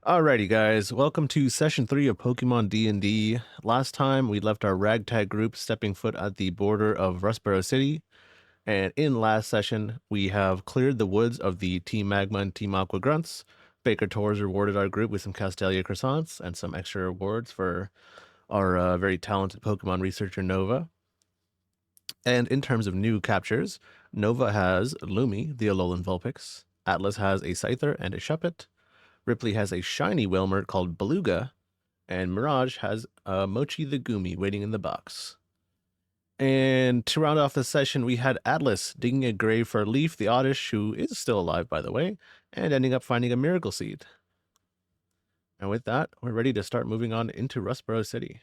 Alrighty, guys. Welcome to session 3 of Pokemon D&D. Last time, we left our ragtag group stepping foot at the border of Rustboro City. And in last session, we have cleared the woods of the Team Magma and Team Aqua Grunts. Baker Torres rewarded our group with some Castelia croissants and some extra rewards for our very talented Pokemon researcher, Nova. And in terms of new captures, Nova has Lumi, the Alolan Vulpix. Atlas has a Scyther and a Shuppet. Ripley has a shiny Wilmer called Beluga, and Mirage has Mochi the Gumi waiting in the box. And to round off the session, we had Atlas digging a grave for Leaf the Oddish, who is still alive, by the way, and ending up finding a Miracle Seed. And with that, we're ready to start moving on into Rustboro City.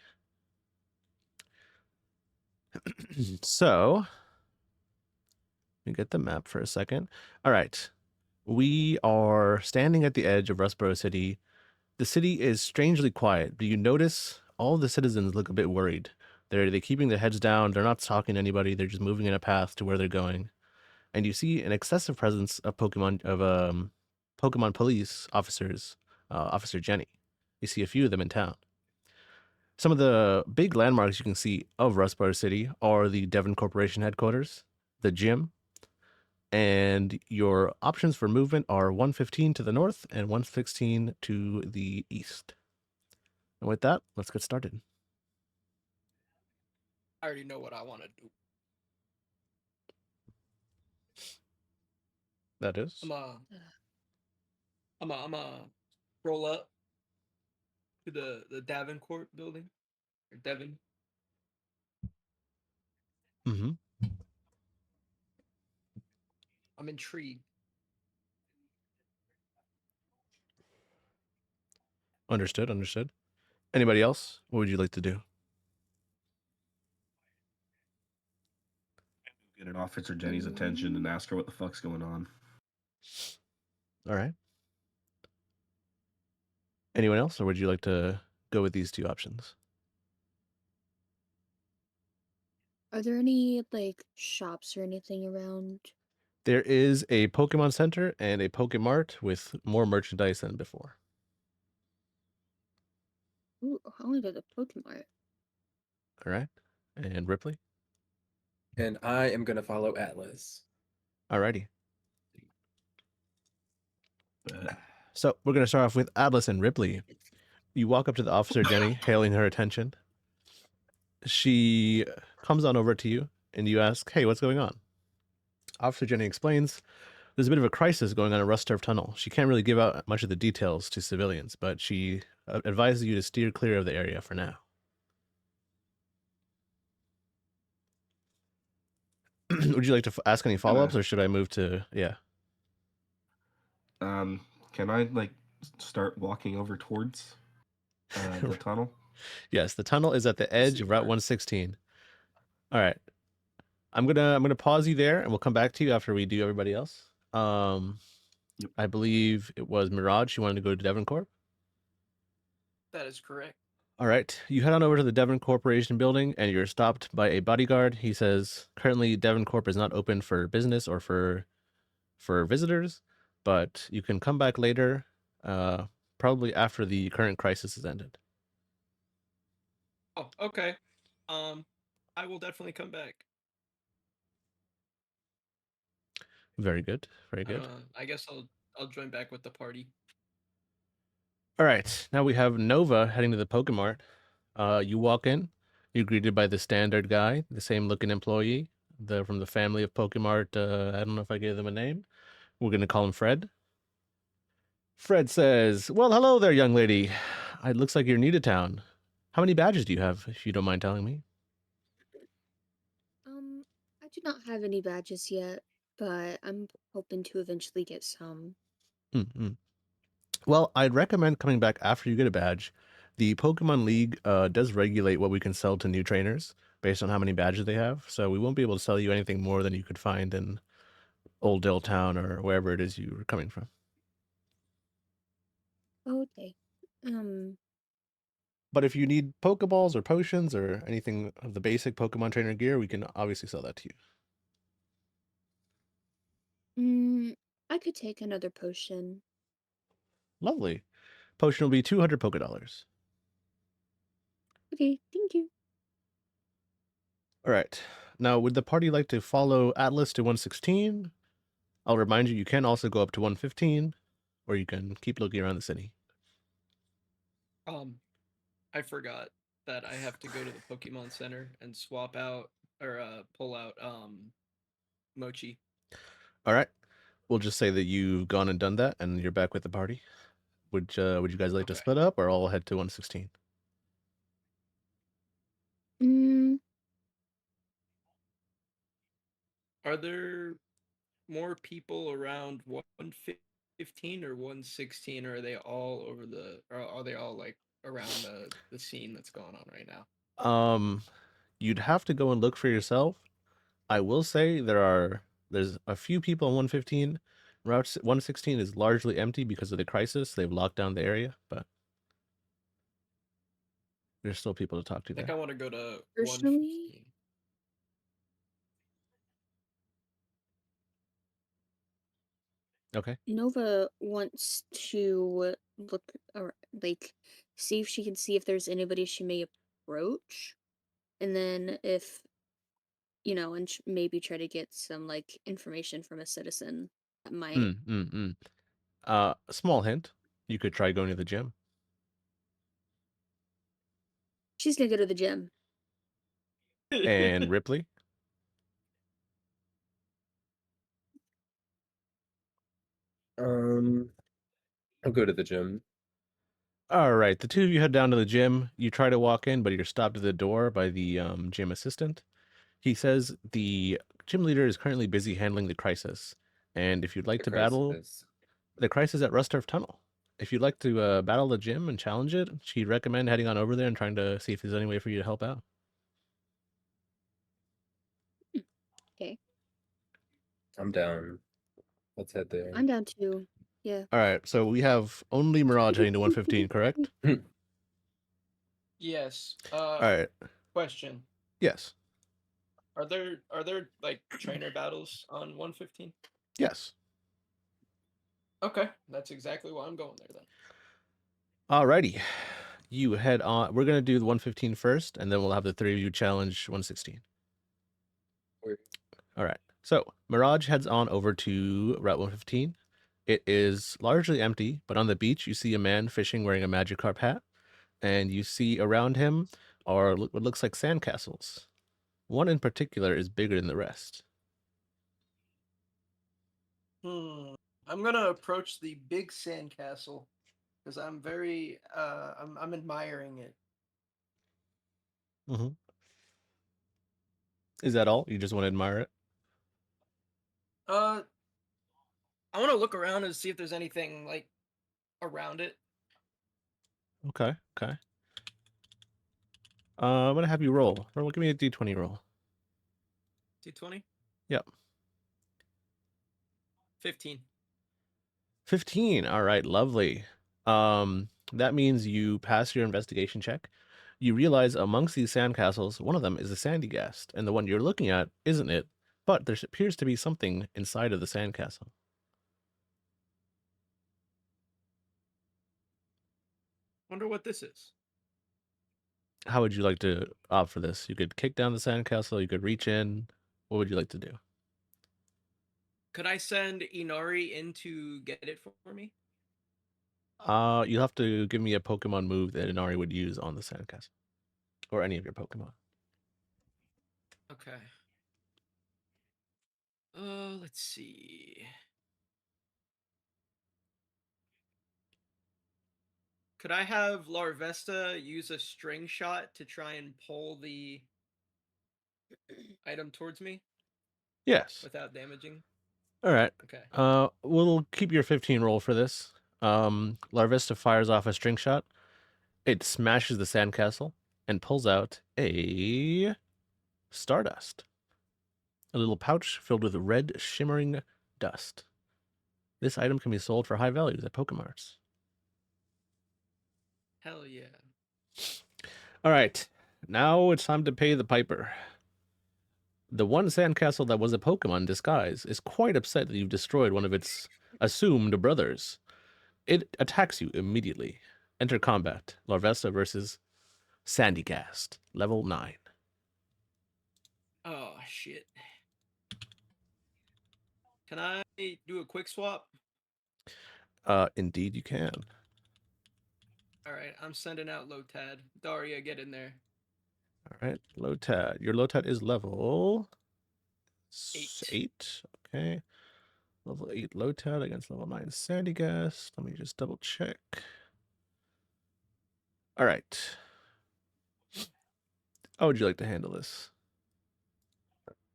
So, let me get the map for a second. All right. We are standing at the edge of Rustboro City. The city is strangely quiet, but you notice all the citizens look a bit worried. They're keeping their heads down. They're not talking to anybody. They're just moving in a path to where they're going. And you see an excessive presence of Pokemon police officers, Officer Jenny. You see a few of them in town. Some of the big landmarks you can see of Rustboro City are the Devon Corporation headquarters, the gym, and your options for movement are 115 to the north and 116 to the east. And with that, let's get started. I already know what I want to do. That is. I'm a roll up to the Davenport building or Devon. Mm-hmm. I'm intrigued. Understood. Anybody else? What would you like to do? Get an Officer Jenny's attention and ask her what the fuck's going on. All right. Anyone else, or would you like to go with these two options? Are there any, shops or anything around? There is a Pokemon Center and a Pokemart with more merchandise than before. Ooh, I want to go to the Pokemart. All right. And Ripley? And I am going to follow Atlas. Alrighty. So we're going to start off with Atlas and Ripley. You walk up to the Officer Jenny, hailing her attention. She comes on over to you, and you ask, hey, what's going on? Officer Jenny explains, there's a bit of a crisis going on at Rustboro Tunnel. She can't really give out much of the details to civilians, but she advises you to steer clear of the area for now. Would you like to ask any follow-ups, or should I move to, yeah? Can I, start walking over towards the tunnel? Yes, the tunnel is at the edge of Route 116. All right. I'm gonna pause you there, and we'll come back to you after we do everybody else. Yep. I believe it was Mirage. She wanted to go to Devon Corp. That is correct. All right. You head on over to the Devon Corporation building, and you're stopped by a bodyguard. He says, currently, Devon Corp is not open for business or for visitors, but you can come back later, probably after the current crisis has ended. Oh, okay. I will definitely come back. Very good. Very good. I guess I'll join back with the party. All right. Now we have Nova heading to the Pokemart. You walk in. You're greeted by the standard guy, the same looking employee, from the family of Pokemart. I don't know if I gave them a name. We're going to call him Fred. Fred says, well, hello there, young lady. It looks like you're new to town. How many badges do you have, if you don't mind telling me? I do not have any badges yet, but I'm hoping to eventually get some. Mm-hmm. Well, I'd recommend coming back after you get a badge. The Pokemon League does regulate what we can sell to new trainers based on how many badges they have. So we won't be able to sell you anything more than you could find in Old Dale Town or wherever it is you were coming from. Okay. But if you need Pokeballs or potions or anything of the basic Pokemon trainer gear, we can obviously sell that to you. I could take another potion. Lovely. Potion will be 200 Poké Dollars. Okay, thank you. All right. Now, would the party like to follow Atlas to 116? I'll remind you, you can also go up to 115, or you can keep looking around the city. I forgot that I have to go to the Pokemon Center and swap out or pull out Mochi. All right. We'll just say that you've gone and done that, and you're back with the party. Would you guys like to Okay. split up, or all head to 116? Mm, Are there more people around 115 or 116, or are they all over or are they all like around the scene that's going on right now? You'd have to go and look for yourself. I will say there's a few people on 115. Route 116 is largely empty because of the crisis. They've locked down the area, but there's still people to talk to I think there. I want to go to Personally- 115. Okay. Nova wants to look or like see if there's anybody she may approach, and then if and maybe try to get some like information from a citizen that might. Small hint. You could try going to the gym. She's gonna go to the gym. And Ripley? I'll go to the gym. All right, the two of you head down to the gym. You try to walk in, but you're stopped at the door by the gym assistant. He says the gym leader is currently busy handling the crisis, and if you'd like to battle the crisis at Rustboro Tunnel, if you'd like to battle the gym and challenge it, she'd recommend heading on over there and trying to see if there's any way for you to help out. Okay, I'm down. Let's head there. I'm down too. Yeah. All right, so we have only Mirage heading to 115, correct? Yes. All right. Question. Yes. Are there like trainer battles on 115? Yes. Okay, that's exactly why I'm going there then. Alrighty. You head on. We're gonna do the 115 first, and then we'll have the three of you challenge 116. Wait. All right. So Mirage heads on over to Route 115. It is largely empty, but on the beach you see a man fishing wearing a Magikarp hat, and you see around him are what looks like sandcastles. One in particular is bigger than the rest. I'm gonna approach the big sandcastle because I'm very I'm admiring it. Mm-hmm. Is that all? You just want to admire it? I want to look around and see if there's anything like around it. Okay. Okay. I'm gonna have you roll. Give me a D20 roll. D20. Yep. 15. 15. All right, lovely. That means you pass your investigation check. You realize amongst these sandcastles, one of them is a Sandygast, and the one you're looking at isn't it, but there appears to be something inside of the sandcastle. Wonder what this is. How would you like to opt for this? You could kick down the sandcastle, you could reach in. What would you like to do? Could I send Inari in to get it for me? You'll have to give me a Pokemon move that Inari would use on the sandcastle. Or any of your Pokemon. Okay. Let's see. Could I have Larvesta use a string shot to try and pull the item towards me Yes. without damaging? All right. Okay. We'll keep your 15 roll for this. Larvesta fires off a string shot. It smashes the sandcastle and pulls out a Stardust. A little pouch filled with red shimmering dust. This item can be sold for high values at Pokemarts. Hell yeah. All right. Now it's time to pay the piper. The one sandcastle that was a Pokemon disguise is quite upset that you've destroyed one of its assumed brothers. It attacks you immediately. Enter combat. Larvesta versus Sandygast, level 9. Oh shit. Can I do a quick swap? Indeed you can. All right, I'm sending out Lotad. Daria, get in there. All right, Lotad. Your Lotad is level 8. 8. Okay. Level 8 Lotad against level 9 Sandygast. Let me just double check. All right. How would you like to handle this?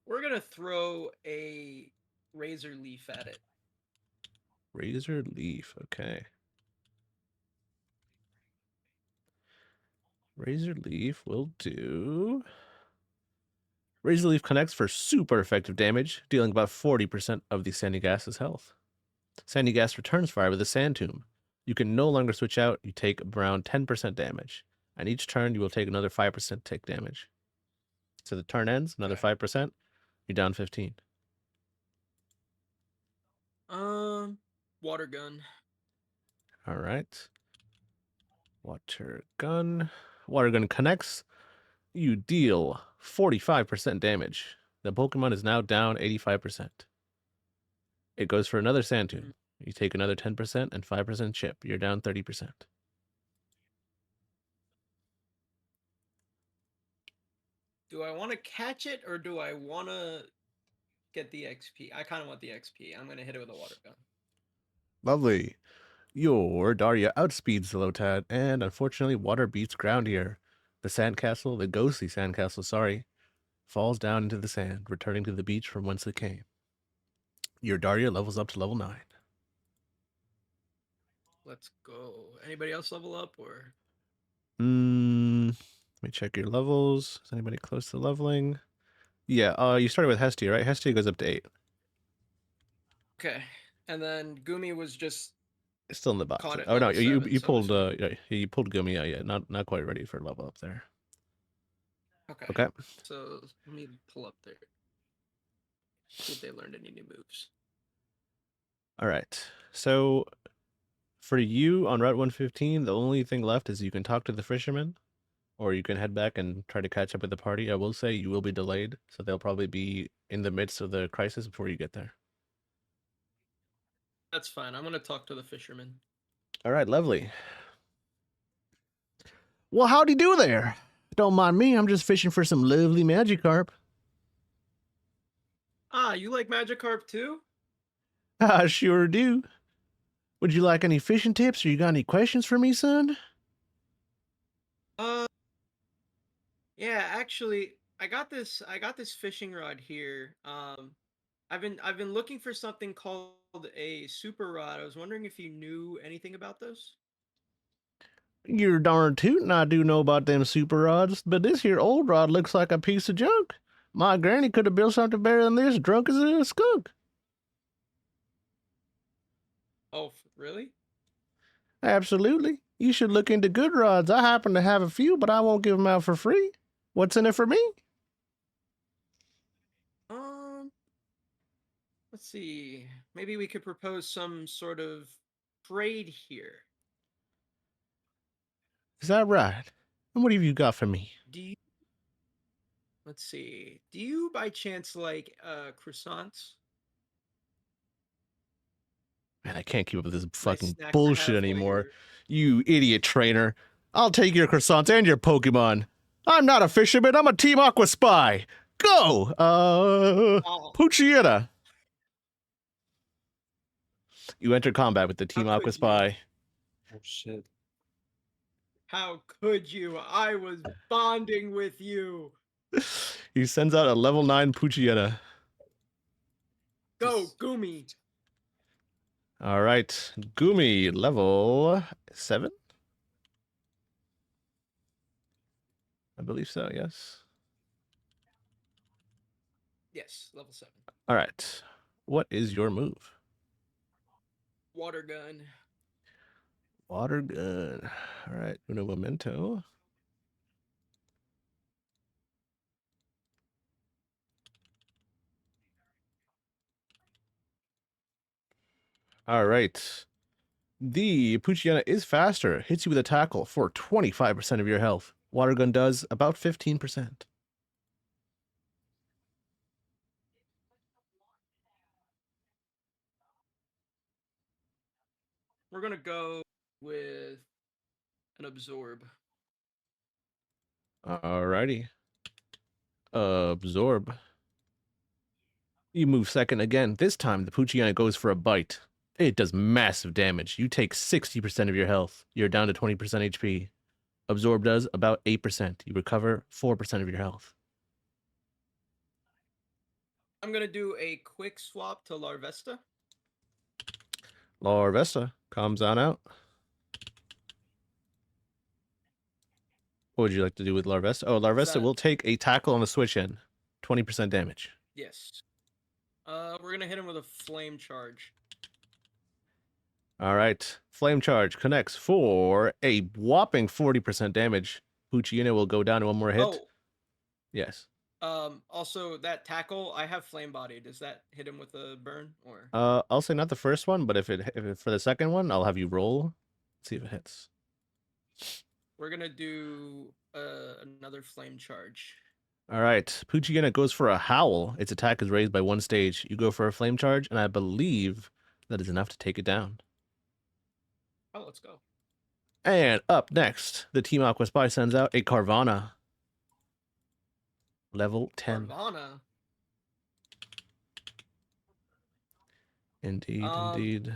We're gonna throw a razor leaf at it. Razor Leaf. Okay. Razor Leaf will do. Razor Leaf connects for super effective damage, dealing about 40% of the Sandygast's health. Sandygast returns fire with a Sand Tomb. You can no longer switch out. You take around 10% damage. And each turn, you will take another 5% tick damage. So the turn ends, another Okay. 5%. You're down 15. Water gun. All right. Water gun. Water gun connects. You deal 45% damage. The Pokemon is now down 85%. It goes for another Sand Tomb. You take another 10% and 5% chip. You're down 30%. Do I want to catch it or do I want to get the XP? I kind of want the XP. I'm gonna hit it with a water gun. Lovely. Your Daria outspeeds the Lotad, and unfortunately, water beats ground here. The sandcastle, the ghostly sandcastle, sorry, falls down into the sand, returning to the beach from whence it came. Your Daria levels up to level 9. Let's go. Anybody else level up or? Let me check your levels. Is anybody close to leveling? Yeah, you started with Hestia, right? Hestia goes up to 8. Okay. And then Gumi was just It's still in the box. caught at Oh no, level you 7, you so pulled it's yeah, you pulled Gumi out. Yeah, not quite ready for level up there. okay. Okay. So let me pull up there. See if they learned any new moves. All right. So for you on Route 115, the only thing left is you can talk to the fishermen, or you can head back and try to catch up with the party. I will say you will be delayed, so they'll probably be in the midst of the crisis before you get there. That's fine. I'm gonna talk to the fisherman. All right, lovely. Well, how'd do there? Don't mind me. I'm just fishing for some lovely Magikarp. Ah, you like Magikarp too? I sure do. Would you like any fishing tips, or you got any questions for me, son? Uh, yeah. Actually, I got this. I got this fishing rod here. I've been looking for something called a super rod. I was wondering if you knew anything about those. You're darn tootin' I do know about them super rods, but this here old rod looks like a piece of junk. My granny could have built something better than this, drunk as a skunk. Oh, really? Absolutely. You should look into good rods. I happen to have a few, but I won't give them out for free. What's in it for me? Um, let's see. Maybe we could propose some sort of trade here. Is that right? And what have you got for me? Do you, let's see. Do you by chance like croissants? Man, I can't keep up with this Nice fucking snack to bullshit have while anymore. you're You idiot trainer. I'll take your croissants and your Pokemon. I'm not a fisherman, I'm a Team Aqua spy. Go! Oh, Puchieta. You enter combat with the how Team Aqua could you? spy. Oh shit. How could you? I was bonding with you. He sends out a level 9 Puchieta. Go, Just- Gumi. All right, Gumi, level 7? I believe so, yes. Yes, level 7. All right, what is your move? Water gun. Water gun. All right, uno momento. All right. The Puchiana is faster, hits you with a tackle for 25% of your health. Water gun does about 15%. We're gonna go with an absorb. Alrighty. Absorb. You move second again. This time, the Puchiana goes for a bite. It does massive damage. You take 60% of your health. You're down to 20% HP. Absorb does about 8%. You recover 4% of your health. I'm gonna do a quick swap to Larvesta. Larvesta comes on out. What would you like to do with Larvesta? Oh, Larvesta that- will take a tackle on the switch in. 20% damage. Yes. We're gonna hit him with a flame charge. All right. Flame charge connects for a whopping 40% damage. Puchiana will go down to one more hit. Oh, Yes. also that tackle, I have flame body. Does that hit him with a burn or? I'll say not the first one, but if it for the second one, I'll have you roll. See if it hits. We're gonna do another flame charge. All right. Puchiana goes for a howl. Its attack is raised by one stage. You go for a flame charge, and I believe that is enough to take it down. Oh, let's go. And up next, the Team Aqua Spy sends out a Carvana. Level 10. Carvana. Indeed, Um, indeed.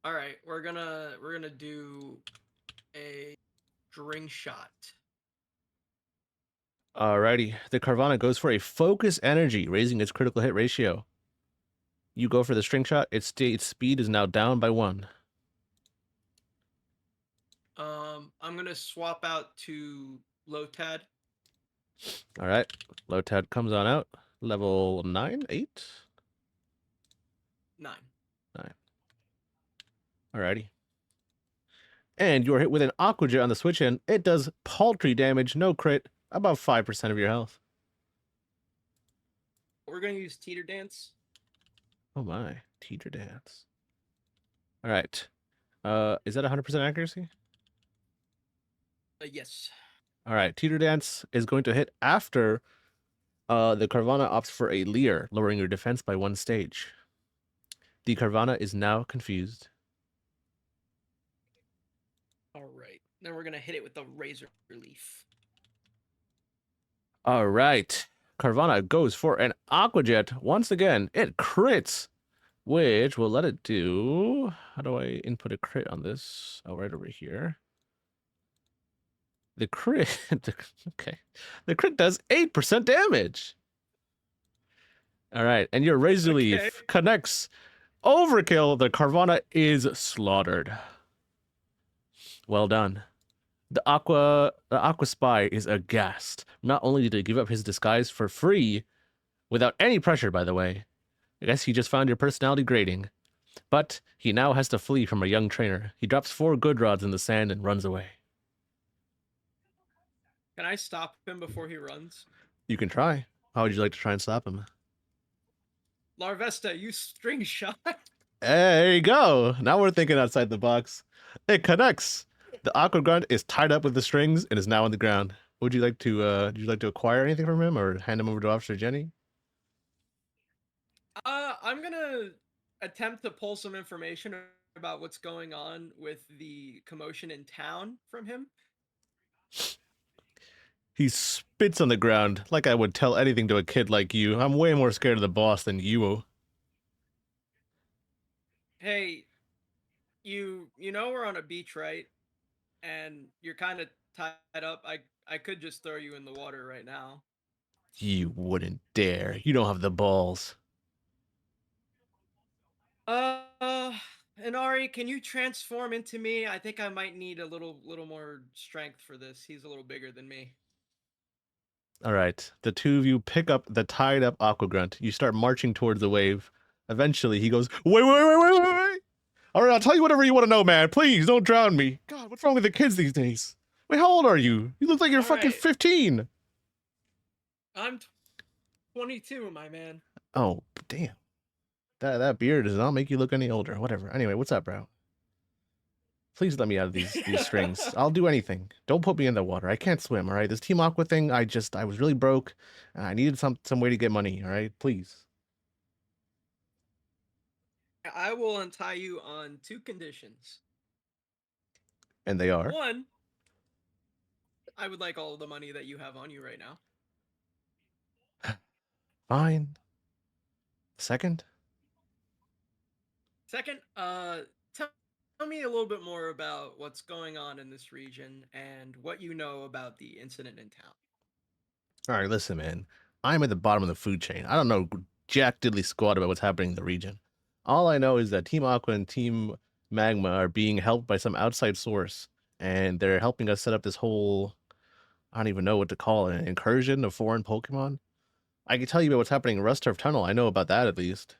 All right, we're gonna do a string shot. Alrighty. The Carvana goes for a focus energy, raising its critical hit ratio. You go for the string shot. Its speed is now down by 1. I'm gonna swap out to Lotad. All right. Lotad comes on out. Level 9, 8? 9. 9. Alrighty. And you're hit with an Aqua Jet on the switch in. It does paltry damage, no crit, about 5% of your health. We're gonna use Teeter Dance. Oh my. Teeter Dance. All right. Is that 100% accuracy? Yes. All right. Teeter Dance is going to hit after the Carvana opts for a Leer, lowering your defense by 1 stage. The Carvana is now confused. All right. Then we're gonna hit it with the Razor Leaf. All right. Carvana goes for an Aqua Jet. Once again, it crits, which will let it do... How do I input a crit on this? Oh, right over here. The crit... Okay. The crit does 8% damage. All right. And your Razor Okay. Leaf connects. Overkill. The Carvana is slaughtered. Well done. The Aqua Spy is aghast. Not only did he give up his disguise for free, without any pressure, by the way. I guess he just found your personality grating. But he now has to flee from a young trainer. He drops 4 good rods in the sand and runs away. Can I stop him before he runs? You can try. How would you like to try and stop him? Larvesta, you string shot. There you go. Now we're thinking outside the box. It connects. The Aqua Grunt is tied up with the strings and is now on the ground. Would you like to acquire anything from him or hand him over to Officer Jenny? I'm gonna attempt to pull some information about what's going on with the commotion in town from him. He spits on the ground like I would tell anything to a kid like you. I'm way more scared of the boss than you. Hey, you know we're on a beach, right? And you're kind of tied up. I could just throw you in the water right now. You wouldn't dare. You don't have the balls. Inari, can you transform into me? I think I might need a little more strength for this. He's a little bigger than me. All right. The two of you pick up the tied up Aqua Grunt. You start marching towards the wave. Eventually, he goes, wait. All right, I'll tell you whatever you want to know, man. Please don't drown me. God, what's wrong with the kids these days? Wait, how old are you? You look like you're All fucking right. 15. I'm 22, my man. Oh, damn. that beard does not make you look any older. Whatever. Anyway, what's up, bro? Please let me out of these strings. I'll do anything. Don't put me in the water. I can't swim, all right? This Team Aqua thing, I was really broke and I needed some way to get money, all right? Please. I will untie you on 2 conditions. And they are. 1, I would like all of the money that you have on you right now. Fine. Second? Second, tell me a little bit more about what's going on in this region and what you know about the incident in town. All right, listen, man. I'm at the bottom of the food chain. I don't know jack diddly squat about what's happening in the region. All I know is that Team Aqua and Team Magma are being helped by some outside source, and they're helping us set up this whole, I don't even know what to call it, an incursion of foreign Pokemon. I can tell you about what's happening in Rustboro Tunnel. I know about that at least.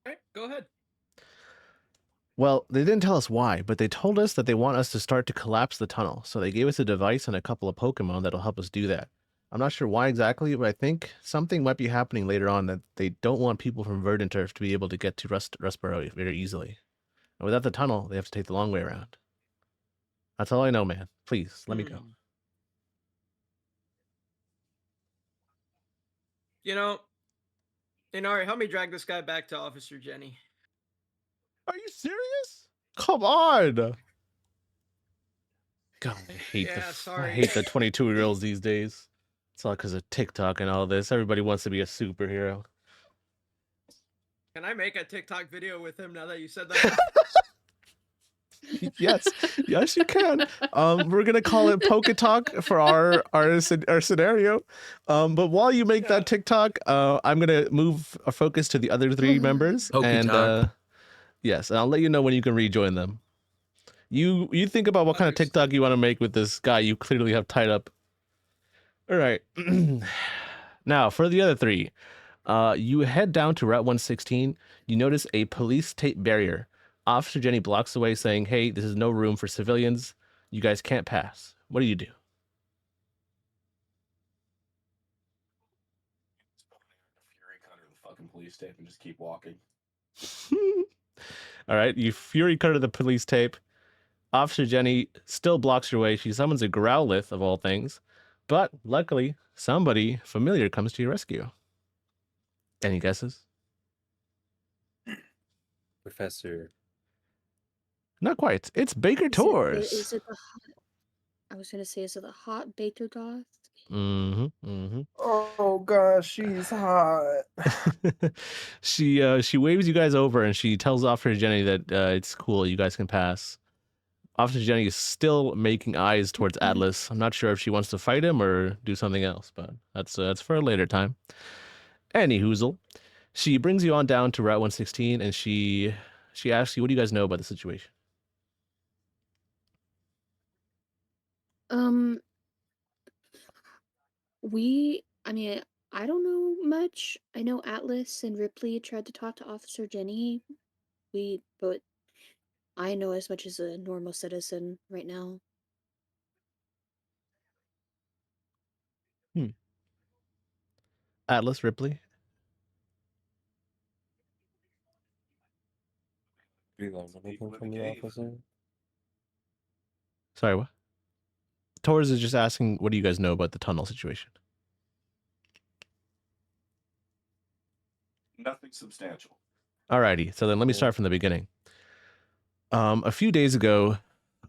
All right, go ahead. Well, they didn't tell us why, but they told us that they want us to start to collapse the tunnel. So they gave us a device and a couple of Pokemon that'll help us do that. I'm not sure why exactly, but I think something might be happening later on that they don't want people from Verdant Turf to be able to get to Rustboro very easily. And without the tunnel, they have to take the long way around. That's all I know, man. Please, let me go. You know, Inari, help me drag this guy back to Officer Jenny. Are you serious? Come on. God, I hate Yeah, I sorry. hate the 22-year-olds these days. It's all because of TikTok and all this. Everybody wants to be a superhero. Can I make a TikTok video with him now that you said that? Yes, yes, you can. We're gonna call it Poketalk for our scenario. But while you make that TikTok, I'm gonna move our focus to the other 3 members, and Poketalk. yes, and I'll let you know when you can rejoin them. You think about what kind of TikTok you want to make with this guy you clearly have tied up. All right. Now for the other 3, you head down to Route 116. You notice a police tape barrier. Officer Jenny blocks away, saying, "Hey, this is no room for civilians. You guys can't pass." What do you do? Fury cutter the fucking police tape and just keep walking. All right, you fury cutter the police tape. Officer Jenny still blocks your way. She summons a Growlithe of all things, but luckily, somebody familiar comes to your rescue. Any guesses? Professor. Not quite. It's Baker Tours. Is it the hot? I was gonna say, is it the hot Baker Goth? Oh gosh, she's hot. She waves you guys over and she tells Officer Jenny that it's cool, you guys can pass. Officer Jenny is still making eyes towards Atlas. I'm not sure if she wants to fight him or do something else, but that's for a later time. Any hoozle, she brings you on down to Route 116 and she asks you, what do you guys know about the situation? I mean, I don't know much. I know Atlas and Ripley tried to talk to Officer Jenny. But I know as much as a normal citizen right now. Atlas, Ripley? Do you learn anything from the officer? Sorry, what? Torres is just asking, what do you guys know about the tunnel situation? Nothing substantial. Alrighty, so then let me start from the beginning. A few days ago,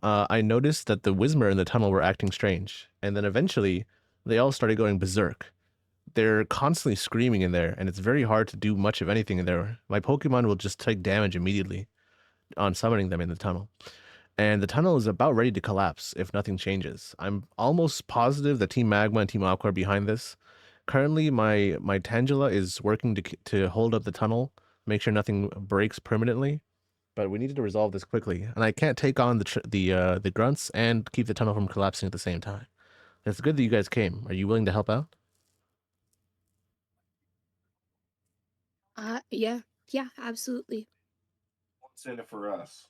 I noticed that the Whismer in the tunnel were acting strange, and then eventually they all started going berserk. They're constantly screaming in there, and it's very hard to do much of anything in there. My Pokemon will just take damage immediately on summoning them in the tunnel. And the tunnel is about ready to collapse if nothing changes. I'm almost positive that Team Magma and Team Aqua are behind this. Currently, my Tangela is working to hold up the tunnel, make sure nothing breaks permanently. But we needed to resolve this quickly, and I can't take on the grunts and keep the tunnel from collapsing at the same time. It's good that you guys came. Are you willing to help out? Yeah, absolutely. What's in it for us?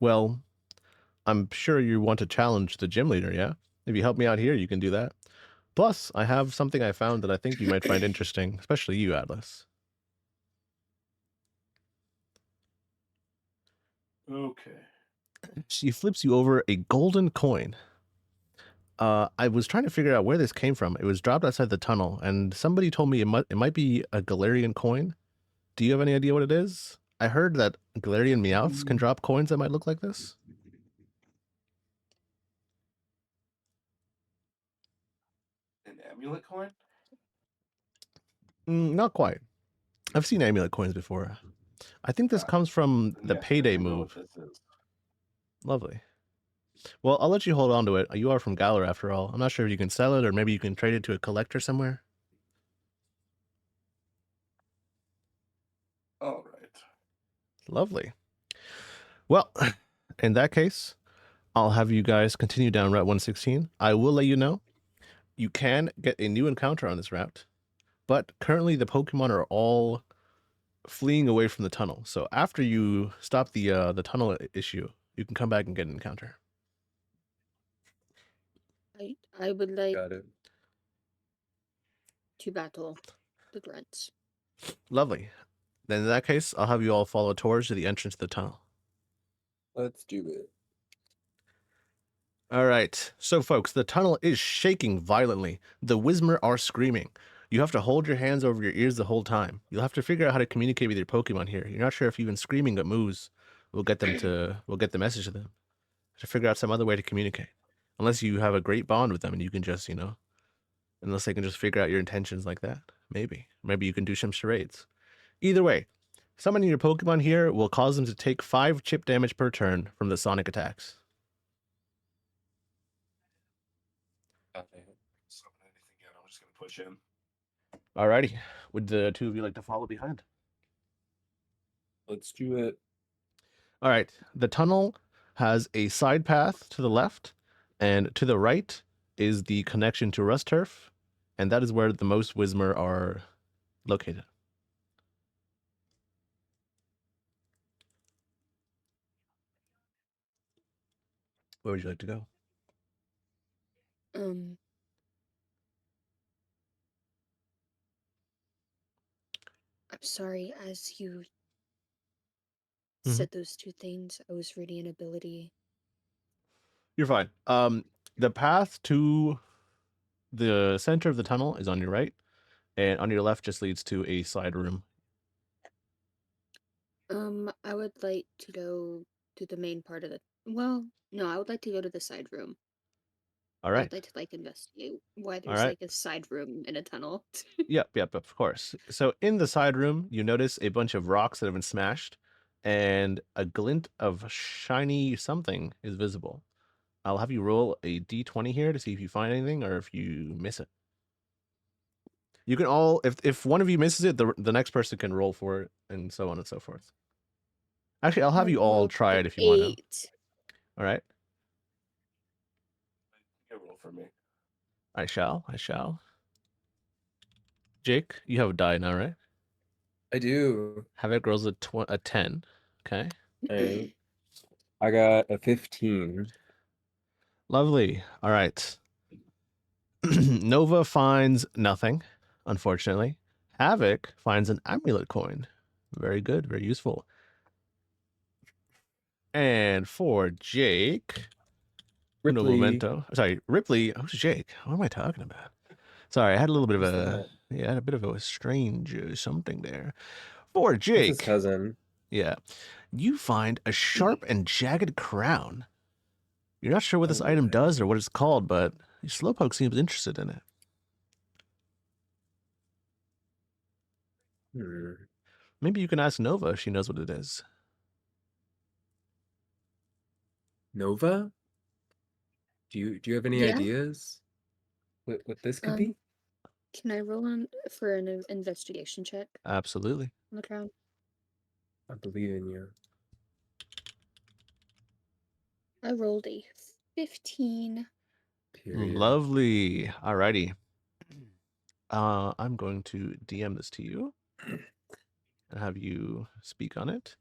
Well, I'm sure you want to challenge the gym leader, yeah? If you help me out here, you can do that. Plus, I have something I found that I think you might find interesting, especially you, Atlas. Okay. She flips you over a golden coin. I was trying to figure out where this came from. It was dropped outside the tunnel, and somebody told me it might be a Galarian coin. Do you have any idea what it is? I heard that Galarian Meowths can drop coins that might look like this. An amulet coin? Not quite. I've seen amulet coins before. I think this Ah, comes from the Yes, I payday do know move. what this is. Lovely. Well, I'll let you hold on to it. You are from Galar after all. I'm not sure if you can sell it or maybe you can trade it to a collector somewhere. All right. Lovely. Well, in that case, I'll have you guys continue down Route 116. I will let you know you can get a new encounter on this route, but currently the Pokemon are all fleeing away from the tunnel. So after you stop the tunnel issue, you can come back and get an encounter. I would like Got it. to battle the grunts. Lovely. Then in that case, I'll have you all follow towards to the entrance of the tunnel. Let's do it. All right. So, folks, the tunnel is shaking violently. The Whismer are screaming. You have to hold your hands over your ears the whole time. You'll have to figure out how to communicate with your Pokemon here. You're not sure if even screaming at moves will get the message to them. You have to figure out some other way to communicate. Unless you have a great bond with them and you can just, unless they can just figure out your intentions like that. Maybe you can do some charades. Either way, summoning your Pokemon here will cause them to take 5 chip damage per turn from the sonic attacks. Summon anything yet. I'm just gonna push in. Alrighty. Would the two of you like to follow behind? Let's do it. All right. The tunnel has a side path to the left, and to the right is the connection to Rust Turf, and that is where the most Whismer are located. Where would you like to go? I'm sorry, as you Mhm. said those two things, I was reading an ability. You're fine. The path to the center of the tunnel is on your right, and on your left just leads to a side room. I would like to go to the main part of the. Well, no, I would like to go to the side room. All I right. would like to investigate why All there's right. like a side room in a tunnel. Yep, of course. So in the side room, you notice a bunch of rocks that have been smashed, and a glint of shiny something is visible. I'll have you roll a d20 here to see if you find anything or if you miss it. You can all, if one of you misses it, the next person can roll for it, and so on and so forth. Actually, I'll have I you all rolled try an it if you want to. 8. All right. You roll for me. I shall. Jake, you have a die now, right? I do. Havoc rolls a 10. Okay. Alright. I got a 15. Lovely. All right. Nova finds nothing, unfortunately. Havoc finds an amulet coin. Very good, very useful. And for Jake, uno Ripley. momento. Sorry, Ripley. Who's Jake? What am I talking about? Sorry, I had a little bit of Who's a that? I had a bit of a strange something there. For That's his Jake, cousin. yeah, you find a sharp and jagged crown. You're not sure what this item does or what it's called, but Slowpoke seems interested in it. Maybe you can ask Nova if she knows what it is. Nova? Do you have any Yeah. ideas? What this could be? Can I roll on for an investigation check Absolutely. on the crown? I believe in you. I rolled a 15. Period. Lovely. Alrighty. I'm going to DM this to you and have you speak on it.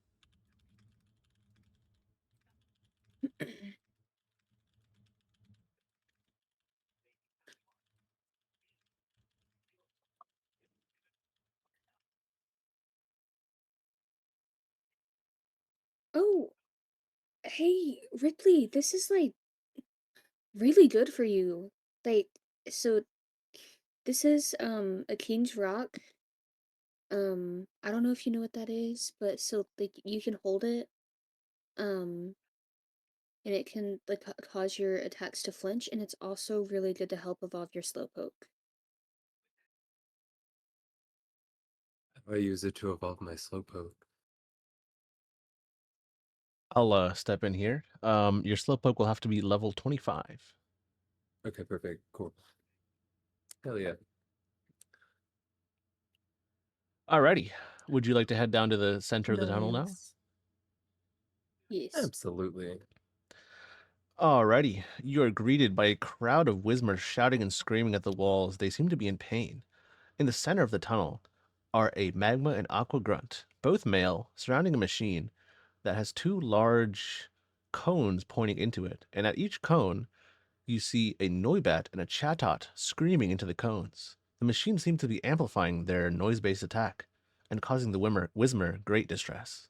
Oh, hey, Ripley, this is like really good for you. Like, so this is a King's Rock. I don't know if you know what that is, but so like you can hold it, um, and it can like cause your attacks to flinch, and it's also really good to help evolve your slowpoke. I use it to evolve my slowpoke. I'll step in here. Your slowpoke will have to be level 25. Okay, perfect. Cool. Hell yeah. Alrighty. Would you like to head down to the center of the tunnel now? Nice. Yes. Absolutely. Alrighty. You are greeted by a crowd of Whismers shouting and screaming at the walls. They seem to be in pain. In the center of the tunnel are a magma and aqua grunt, both male, surrounding a machine that has two large cones pointing into it. And at each cone, you see a Noibat and a Chatot screaming into the cones. The machine seems to be amplifying their noise-based attack and causing the Whismer great distress.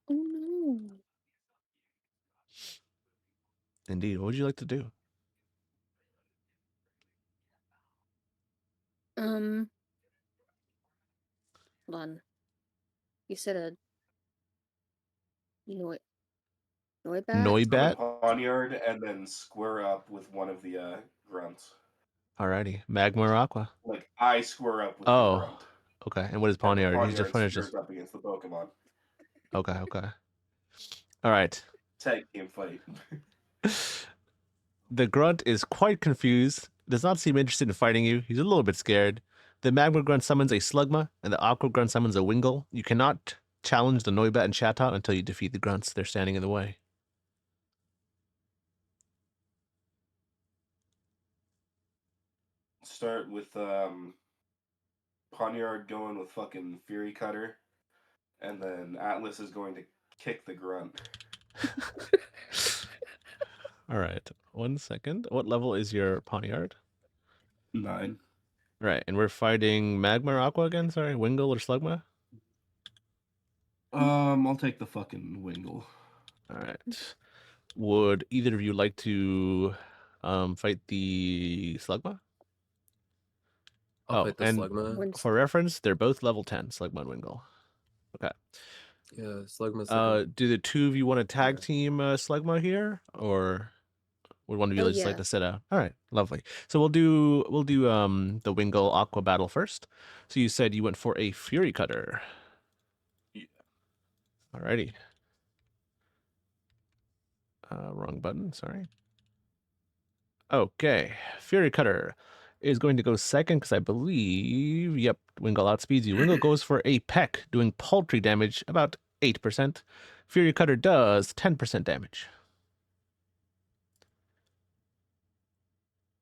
Oh no. Indeed. What would you like to do? Um, hold on. You said a Noi Noibat? I'm gonna Noibat? poniard and then square up with one of the grunts. Alrighty. Magma or aqua? Like I square up with the Oh, grunt, okay. And what is and the Poniard? He's poniard just squares up against the Pokemon. okay, okay. All right. Tag team fight. The grunt is quite confused, does not seem interested in fighting you. He's a little bit scared. The magma grunt summons a slugma, and the aqua grunt summons a wingle. You cannot challenge the Noibat and Chatot until you defeat the grunts. They're standing in the way. Start with poniard going with fucking Fury Cutter, and then Atlas is going to kick the grunt. All right. 1 second. What level is your Poniard? 9. Right. And we're fighting Magma or Aqua again? Sorry. Wingle or Slugma? I'll take the fucking Wingle. All right. Would either of you like to fight the Slugma? I'll fight the and Slugma. When's for reference, they're both level 10, Slugma and Wingle. Okay. Yeah, Slugma's like a... Do the two of you want to tag Yeah. team Slugma here, or would one of you Oh, just like yeah. to sit out? All right, lovely. So we'll do the Wingle Aqua battle first. So you said you went for a Fury Cutter. Yeah. Alrighty. Wrong button. Sorry. Okay, Fury Cutter is going to go second because I believe, yep, Wingle outspeeds you. Wingle goes for a peck, doing paltry damage, about 8%. Fury Cutter does 10% damage.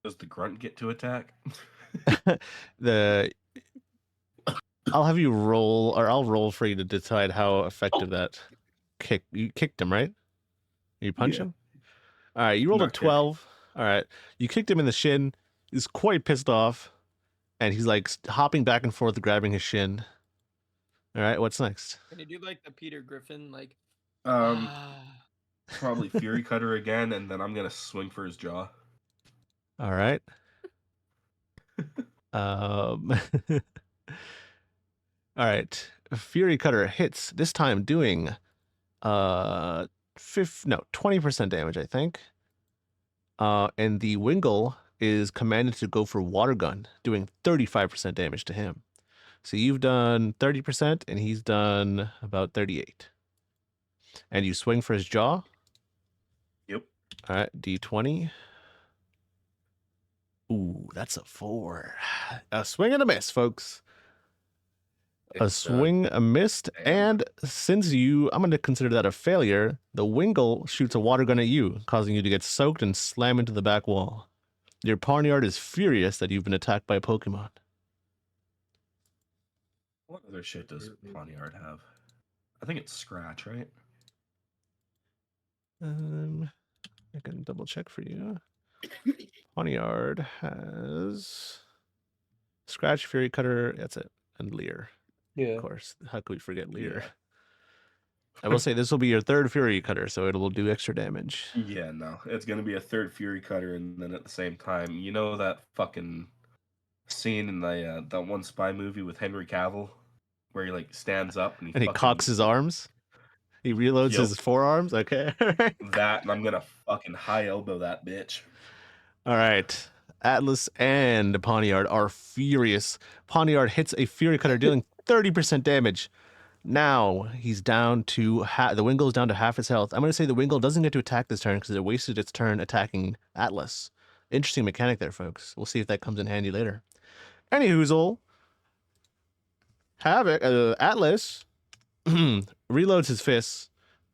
Does the grunt get to attack? I'll have you roll, or I'll roll for you to decide how effective that kick. You kicked him, right? You punch Yeah. him? All right, you rolled a Not kick. 12. All right, you kicked him in the shin. He's quite pissed off, and he's like hopping back and forth, grabbing his shin. All right, what's next? Can you do like the Peter Griffin, like Probably Fury Cutter again, and then I'm gonna swing for his jaw. All right. All right. Fury Cutter hits, this time doing 20% damage, I think. And the Wingle is commanded to go for Water Gun, doing 35% damage to him. So you've done 30% and he's done about 38. And you swing for his jaw. Yep. All right, D20. Ooh, that's a 4. A swing and a miss, folks. A It's done. swing, a missed, Damn. and since I'm going to consider that a failure, the Wingle shoots a water gun at you, causing you to get soaked and slam into the back wall. Your Poniard is furious that you've been attacked by a Pokemon. What other shit does poniard have? I think it's Scratch, right? I can double check for you. Poniard has Scratch, Fury Cutter, that's it. And Leer, Yeah. of course. How could we forget Leer? Yeah. I will say this will be your third Fury Cutter, so it will do extra damage. Yeah, no. It's gonna be a third Fury Cutter, and then at the same time, you know that fucking scene in the that one spy movie with Henry Cavill, where he like stands up and he And he fucking cocks his arms. He reloads Yup. his forearms. Okay. that, and I'm gonna fucking high elbow that bitch. All right. Atlas and Poniard are furious. Poniard hits a Fury Cutter, dealing 30% damage. Now he's down to the Wingull is down to half his health. I'm going to say the Wingull doesn't get to attack this turn because it wasted its turn attacking Atlas. Interesting mechanic there, folks. We'll see if that comes in handy later. Anyhoozle, Havoc, Atlas reloads his fists.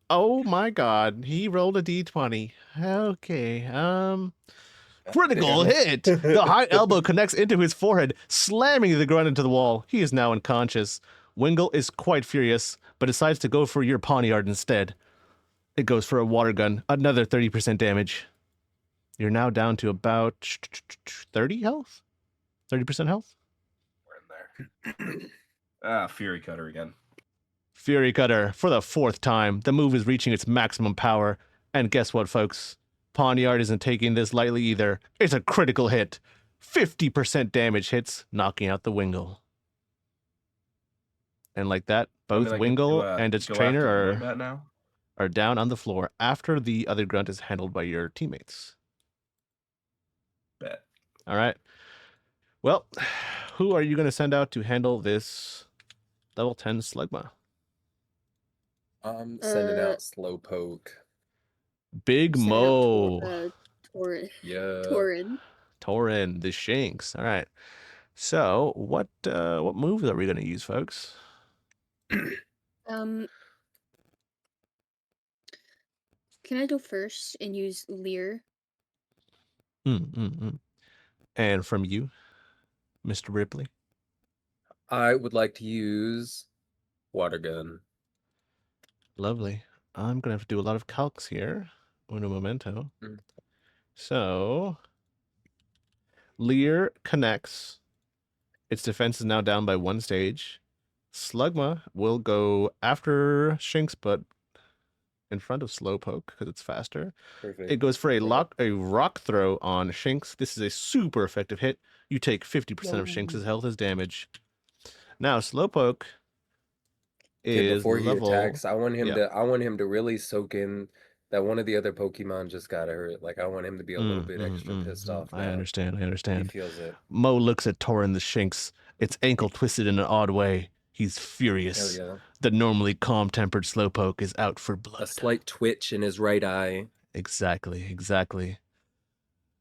Oh my god, he rolled a d20. Okay, critical hit! The high elbow connects into his forehead, slamming the grunt into the wall. He is now unconscious. Wingull is quite furious, but decides to go for your Poniard instead. It goes for a water gun, another 30% damage. You're now down to about 30 health? 30% health? We're in there. Fury Cutter again. Fury Cutter for the fourth time. The move is reaching its maximum power. And guess what, folks? Poniard isn't taking this lightly either. It's a critical hit. 50% damage hits, knocking out the Wingull. And like that, both Wingull and its trainer are down on the floor after the other grunt is handled by your teammates. Bet. All right. Well, who are you going to send out to handle this level 10 Slugma? I'm sending out Slowpoke. Big Send Mo. out Torin. Yeah. Torin, the Shanks. All right. So, what moves are we going to use, folks? Can I go first and use Leer? And from you, Mr. Ripley? I would like to use Water Gun. Lovely. I'm going to have to do a lot of calcs here. Uno momento. So, Leer connects. Its defense is now down by 1 stage. Slugma will go after Shinx, but in front of Slowpoke because it's faster. Perfect. It goes for a rock throw on Shinx. This is a super effective hit. You take 50% of Shinx's health as damage. Now Slowpoke is before he level... attacks, I want him to really soak in that one of the other Pokemon just got hurt. Like I want him to be a little bit extra pissed off. I understand. He feels it. Mo looks at Torin the Shinx, its ankle twisted in an odd way. He's furious. Hell yeah. The normally calm-tempered Slowpoke is out for blood. A slight twitch in his right eye. Exactly.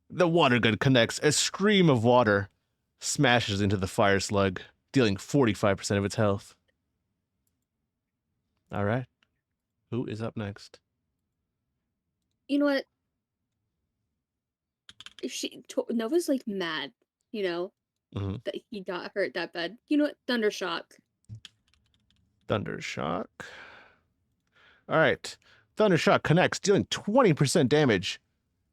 The water gun connects. A stream of water smashes into the fire slug, dealing 45% of its health. All right. Who is up next? You know what? Nova's like mad, that he got hurt that bad. You know what? Thundershock. Thundershock. All right. Thundershock connects, dealing 20% damage.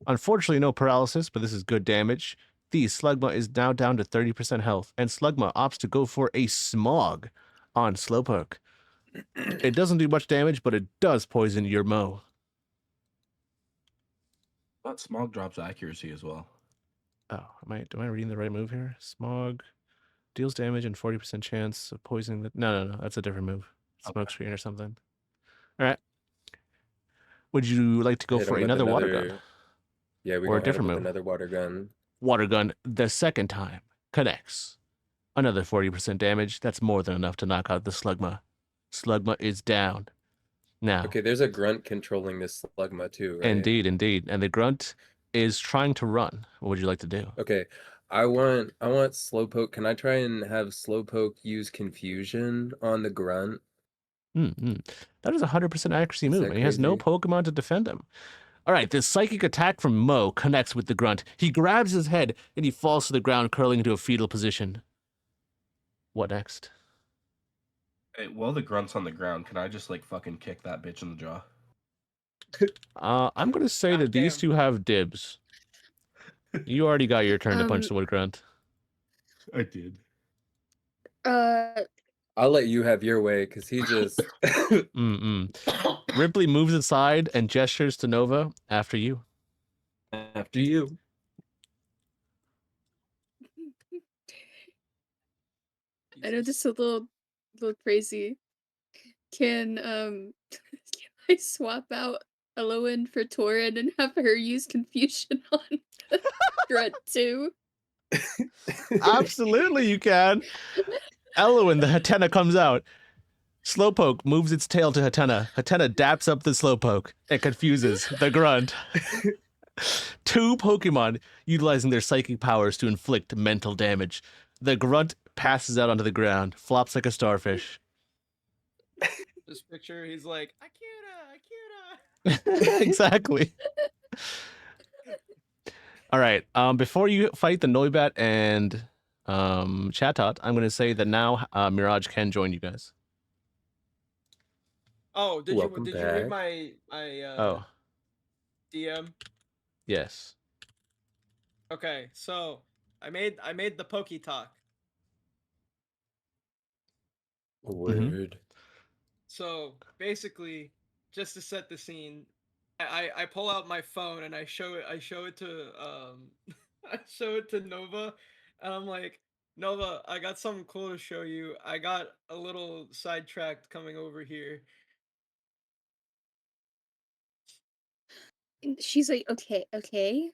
Unfortunately, no paralysis, but this is good damage. The Slugma is now down to 30% health, and Slugma opts to go for a Smog on Slowpoke. It doesn't do much damage, but it does poison your Mo. But Smog drops accuracy as well. Oh, am I reading the right move here? Smog deals damage and 40% chance of poisoning the... No. That's a different move. Smoke screen or something. All right. Would you like to go for another water gun? Yeah, we're going to hit him with another water gun. Water gun the second time connects. Another 40% damage. That's more than enough to knock out the Slugma. Slugma is down. Now. Okay, there's a grunt controlling this Slugma too, right? Indeed. And the grunt is trying to run. What would you like to do? Okay. I want Slowpoke. Can I try and have Slowpoke use Confusion on the grunt? That is a 100% accuracy move, and he has no Pokemon to defend him. All right, this psychic attack from Mo connects with the grunt. He grabs his head, and he falls to the ground, curling into a fetal position. What next? Hey, while the grunt's on the ground, can I just, fucking kick that bitch in the jaw? I'm going to say that these two have dibs. You already got your turn to punch the wood grunt. I did. I'll let you have your way because he just. Ripley moves aside and gestures to Nova. After you. After you. I know this is a little crazy. Can can I swap out Elowen for Torin and have her use confusion on Grunt too? Absolutely, you can. Elowen, the Hatena comes out. Slowpoke moves its tail to Hatena. Hatena daps up the Slowpoke and confuses the Grunt. Two Pokemon utilizing their psychic powers to inflict mental damage. The Grunt passes out onto the ground, flops like a starfish. This picture, he's like, Akira. Exactly. All right. Before you fight the Noibat and Chatot, I'm going to say that now Mirage can join you guys. Oh, did Welcome you read back. my DM? Yes. Okay, so I made the Poke Talk. Word. So basically, just to set the scene, I pull out my phone and I show it to I show it to Nova, and I'm like, Nova, I got something cool to show you. I got a little sidetracked coming over here. She's like, okay.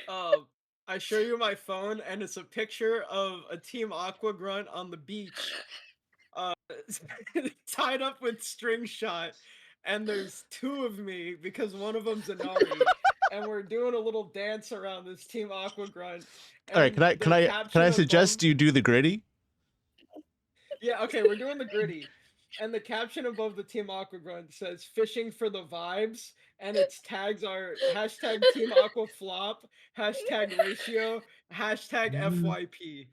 I show you my phone, and it's a picture of a Team Aqua Grunt on the beach, tied up with string shot, and there's two of me because one of them's a Nari, and we're doing a little dance around this Team Aqua Grunt. All right. Can I suggest you do the gritty? Yeah. Okay. We're doing the gritty, and the caption above the Team Aqua Grunt says "Fishing for the vibes," and its tags are hashtag Team Aqua Flop, hashtag Ratio, hashtag FYP.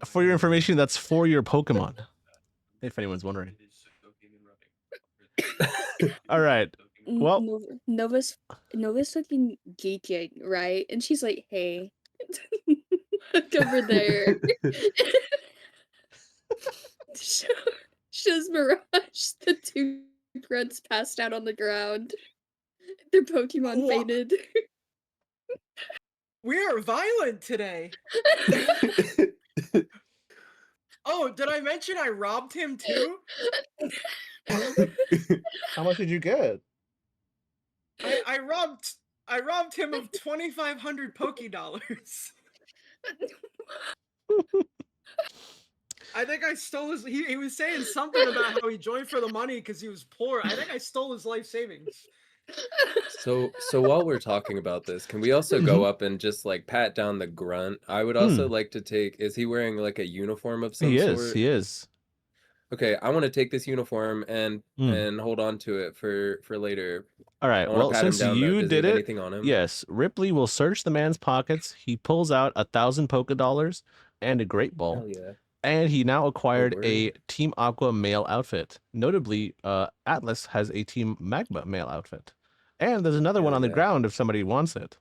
For your information, that's for your Pokemon. If anyone's wondering. All right. Well, Nova's fucking geeking, right? And she's like, hey, look over there. Shows Mirage the two grunts passed out on the ground. Their Pokemon fainted. We are violent today. Oh, did I mention I robbed him too? how much did you get? I robbed him of 2,500 Poké-dollars. I think I stole his. He was saying something about how he joined for the money because he was poor. I think I stole his life savings. So while we're talking about this, can we also go up and just like pat down the Grunt? I would also like to take. Is he wearing like a uniform of some sort? He is. Okay, I want to take this uniform and hold on to it for later. All right. Well, since you did it, anything on him? yes, Ripley will search the man's pockets. He pulls out 1,000 Poké-dollars and a Great Ball. Hell yeah. And he now acquired a word. Team Aqua male outfit. Notably, Atlas has a Team Magma male outfit. And there's another one on the ground if somebody wants it.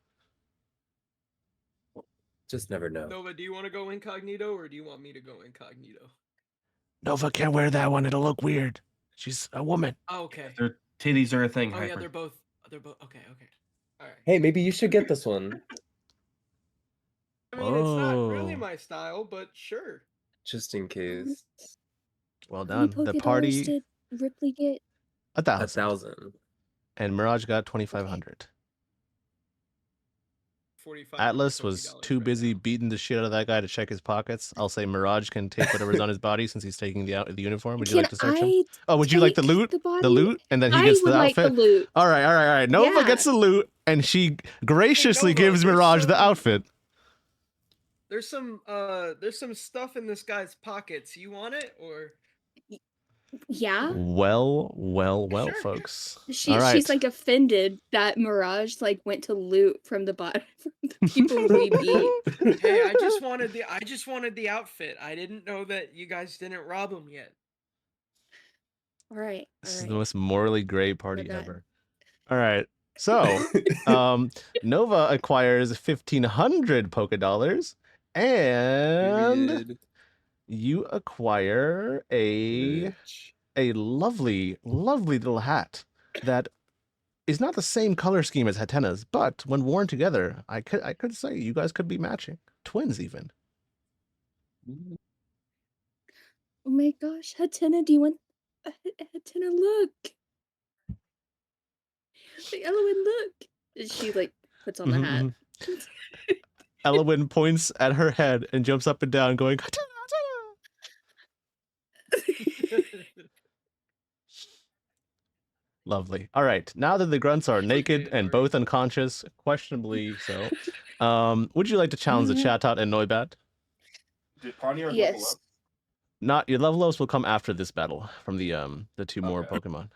Just never know. Nova, do you want to go incognito or do you want me to go incognito? Nova can't wear that one. It'll look weird. She's a woman. Oh, okay. Their titties are a thing. Oh, Hyper. yeah, they're both. Okay. All right. Hey, maybe you should get this one. I mean, it's not really my style, but sure. Just in case. Well How many done. The Poké-dollars party. did Ripley get? 1,000. 1,000. And Mirage got 2,500. 45. Atlas was too busy beating the shit out of that guy to check his pockets. I'll say Mirage can take whatever's on his body since he's taking the uniform. Would you like to search him? Oh, would you like the loot? The loot, and then he gets the outfit. Like the loot. All right. Nova gets the loot, and she graciously gives Mirage the outfit. There's some stuff in this guy's pockets. You want it or? Yeah. Well, Sure. folks. She's like offended that Mirage like went to loot from the bottom from the people we beat. Hey, I just wanted the outfit. I didn't know that you guys didn't rob him yet. All right. This is the most morally gray party ever. All right. So, Nova acquires 1,500 Poké Dollars, and Period. you acquire a Rich. lovely, lovely little hat that is not the same color scheme as Hatena's, but when worn together, I could say you guys could be matching, twins even. Oh my gosh, Hatena, do you want Hatena, look. Like, Elowen, look. And she like puts on the hat. Elowyn points at her head and jumps up and down, going, Hatena, Hatena! Lovely. All right. Now that the grunts are naked and both unconscious, questionably so, would you like to challenge the Chatot and Noibat? Did Pawniard level Yes. up? Not your level ups will come after this battle from the two more Okay. Pokemon.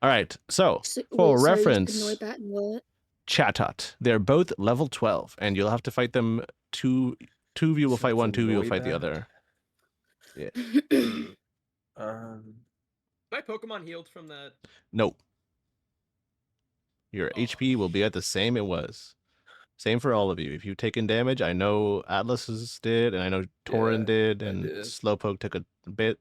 All right. So Sorry, for you said reference, Noibat and what? Chatot. They're both level 12, and you'll have to fight them. Two of you will fight one, two of you will fight the other. Yeah. My Pokemon healed from that. Nope. Your HP will be at the same it was. Same for all of you. If you've taken damage, I know Atlas's did, and I know Tauren did, and Slowpoke took a bit.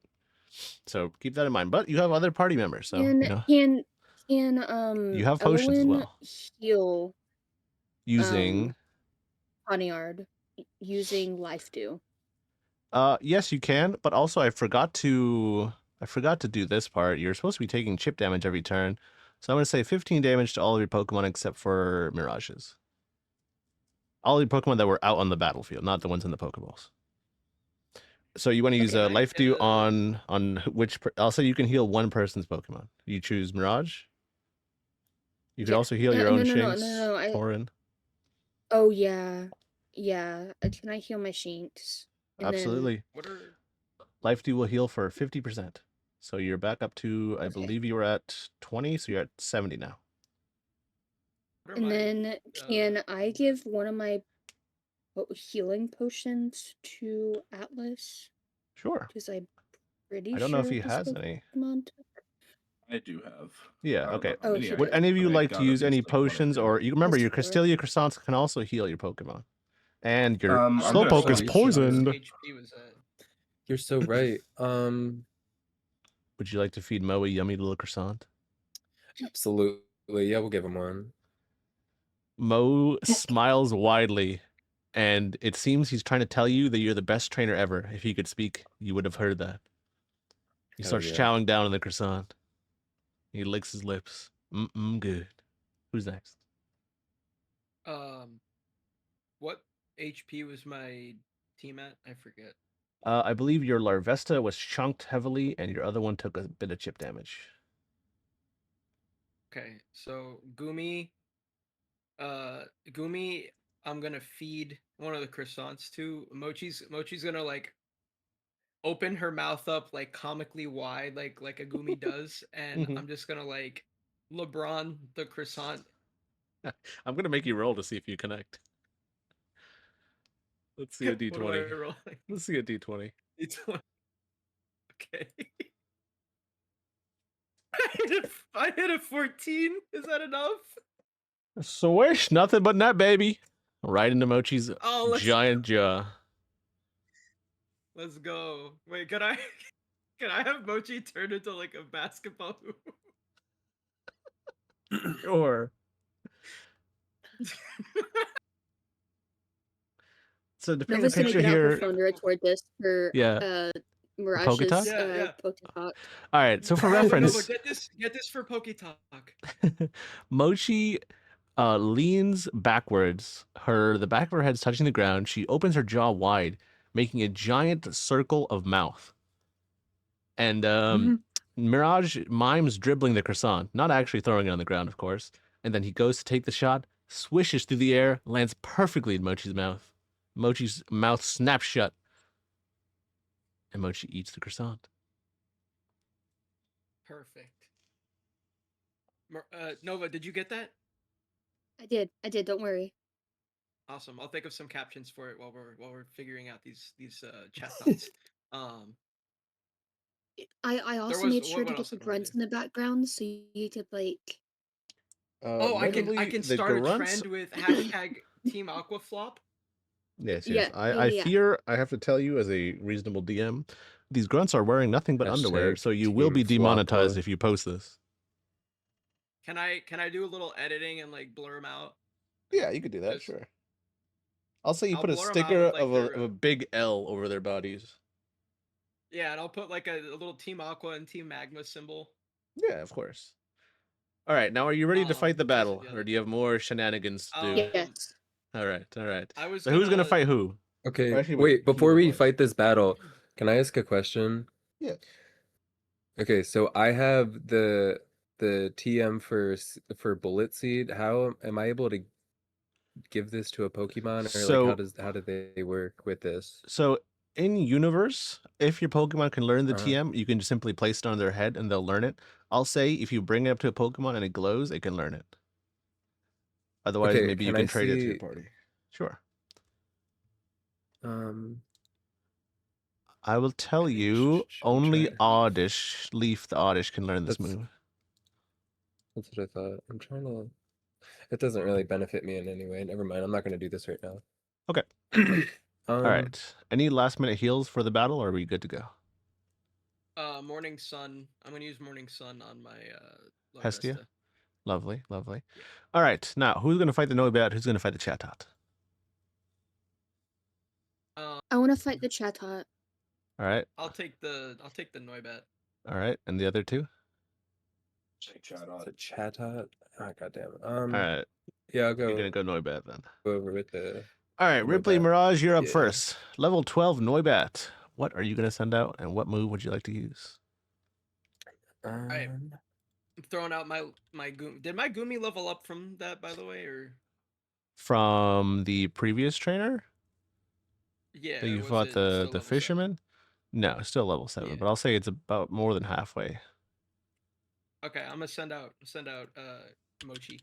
So keep that in mind. But you have other party members, so Can you have potions as Elowen well. heal Using Pawniard using Life Dew? yes, you can, but also I forgot to do this part. You're supposed to be taking chip damage every turn. So I'm going to say 15 damage to all of your Pokemon except for Mirages. All your Pokemon that were out on the battlefield, not the ones in the Pokeballs. So you want to use a Life Dew on which... I'll say you can heal one person's Pokemon. You choose Mirage. You could also heal your own Shinx, Tauren. Oh, yeah. Yeah. Can I heal my Shinx? Absolutely. Life Dew will heal for 50%. So you're back up to, I believe you were at 20, so you're at 70 now. And then can I give one of my healing potions to Atlas? Sure. Because I'm pretty sure I don't know if he has any. I do have. Yeah, okay. Oh, Would any of you like to use any potions, or you remember your Cresselia Croissants can also heal your Pokemon. And your Slowpoke is poisoned. You're so right. Would you like to feed Mo a yummy little croissant? Absolutely. Yeah, we'll give him one. Mo smiles widely, and it seems he's trying to tell you that you're the best trainer ever. If he could speak, you would have heard that. He starts chowing down on the croissant. He licks his lips. Good. Who's next? What HP was my team at? I forget. I believe your Larvesta was chunked heavily, and your other one took a bit of chip damage. Okay, so Gumi, I'm gonna feed one of the croissants to. Mochi's gonna like open her mouth up like comically wide, like a Gumi does, and I'm just gonna like LeBron the croissant. I'm gonna make you roll to see if you connect. Let's see a D20. What am I rolling? Let's see a D20. D20. Okay. I hit a 14. Is that enough? Swish, nothing but net, baby. Right into Mochi's giant jaw. Let's go. Wait, can I have Mochi turn into like a basketball hoop? Sure. So depending on the picture here, phone to record this for Mirage's Poketalk. All right, so for reference, get this for Poketalk. Mochi leans backwards. The back of her head's touching the ground. She opens her jaw wide, making a giant circle of mouth. And Mirage mimes dribbling the croissant, not actually throwing it on the ground, of course. And then he goes to take the shot, swishes through the air, lands perfectly in Mochi's mouth. Mochi's mouth snaps shut, and Mochi eats the croissant. Perfect. Nova, did you get that? I did. Don't worry. Awesome. I'll think of some captions for it while we're figuring out these chat thoughts. I also made sure to get the grunts in the background so you could like Oh, I can notably, the start a grunts. trend with hashtag Team Aquaflop. Yes, Yeah, yes. I yeah. fear I have to tell you, as a reasonable DM, these grunts are wearing nothing but underwear, Hashtag so you will Team be demonetized Floppa. if you post this. Can I do a little editing and like blur them out? Yeah, you could do that, Just sure. I'll say you I'll put a blur 'em out sticker with like of their a big L over their bodies. yeah, and I'll put like a little Team Aqua and Team Magma symbol. Yeah, of course. All right, now are you ready to fight the Paste it battle, or together. do you have more shenanigans to do? Yes. All right, all right. I was So who's gonna gonna fight who? Okay, Or actually, wait, he before was we what? fight this battle, can I ask a question? Yeah. Okay, so I have the TM for Bullet Seed. How am I able to give this to a Pokemon, or like how do they work with this? So in universe, if your Pokemon can learn the Uh-huh. TM, you can just simply place it on their head and they'll learn it. I'll say if you bring it up to a Pokemon and it glows, it can learn it. Otherwise, Okay, maybe you can can I trade it to your see party. Sure. um I will tell okay, you, I'm only trying. Oddish, Leaf the Oddish can learn this That's move. that's what I thought. I'm trying to it doesn't really benefit me in any way. Never mind. I'm not going to do this right now. Okay. All right. Any last minute heals for the battle, or are we good to go? Morning Sun. I'm gonna use Morning Sun on my Hestia? Larvesta. Lovely, lovely. Yeah. All right. Now, who's going to fight the Noibat? Who's going to fight the Chatot? I want to fight the Chatot. All right. I'll take the Noibat. All right. And the other two? It's a Chatot. Ah, goddamn. All right. Yeah, I'll You're go going to go Noibat then. over with the All right. Ripley Noibat. Mirage, you're up Yeah. first. Level 12 Noibat. What are you going to send out, and what move would you like to use? Alright. I'm throwing out my Goomy. Did my Goomy level up from that, by the way, or From the previous trainer? yeah, That you or fought was it still the level 7? fisherman? No, still level 7, Yeah. but I'll say it's about more than halfway. Okay, I'm gonna send out Mochi.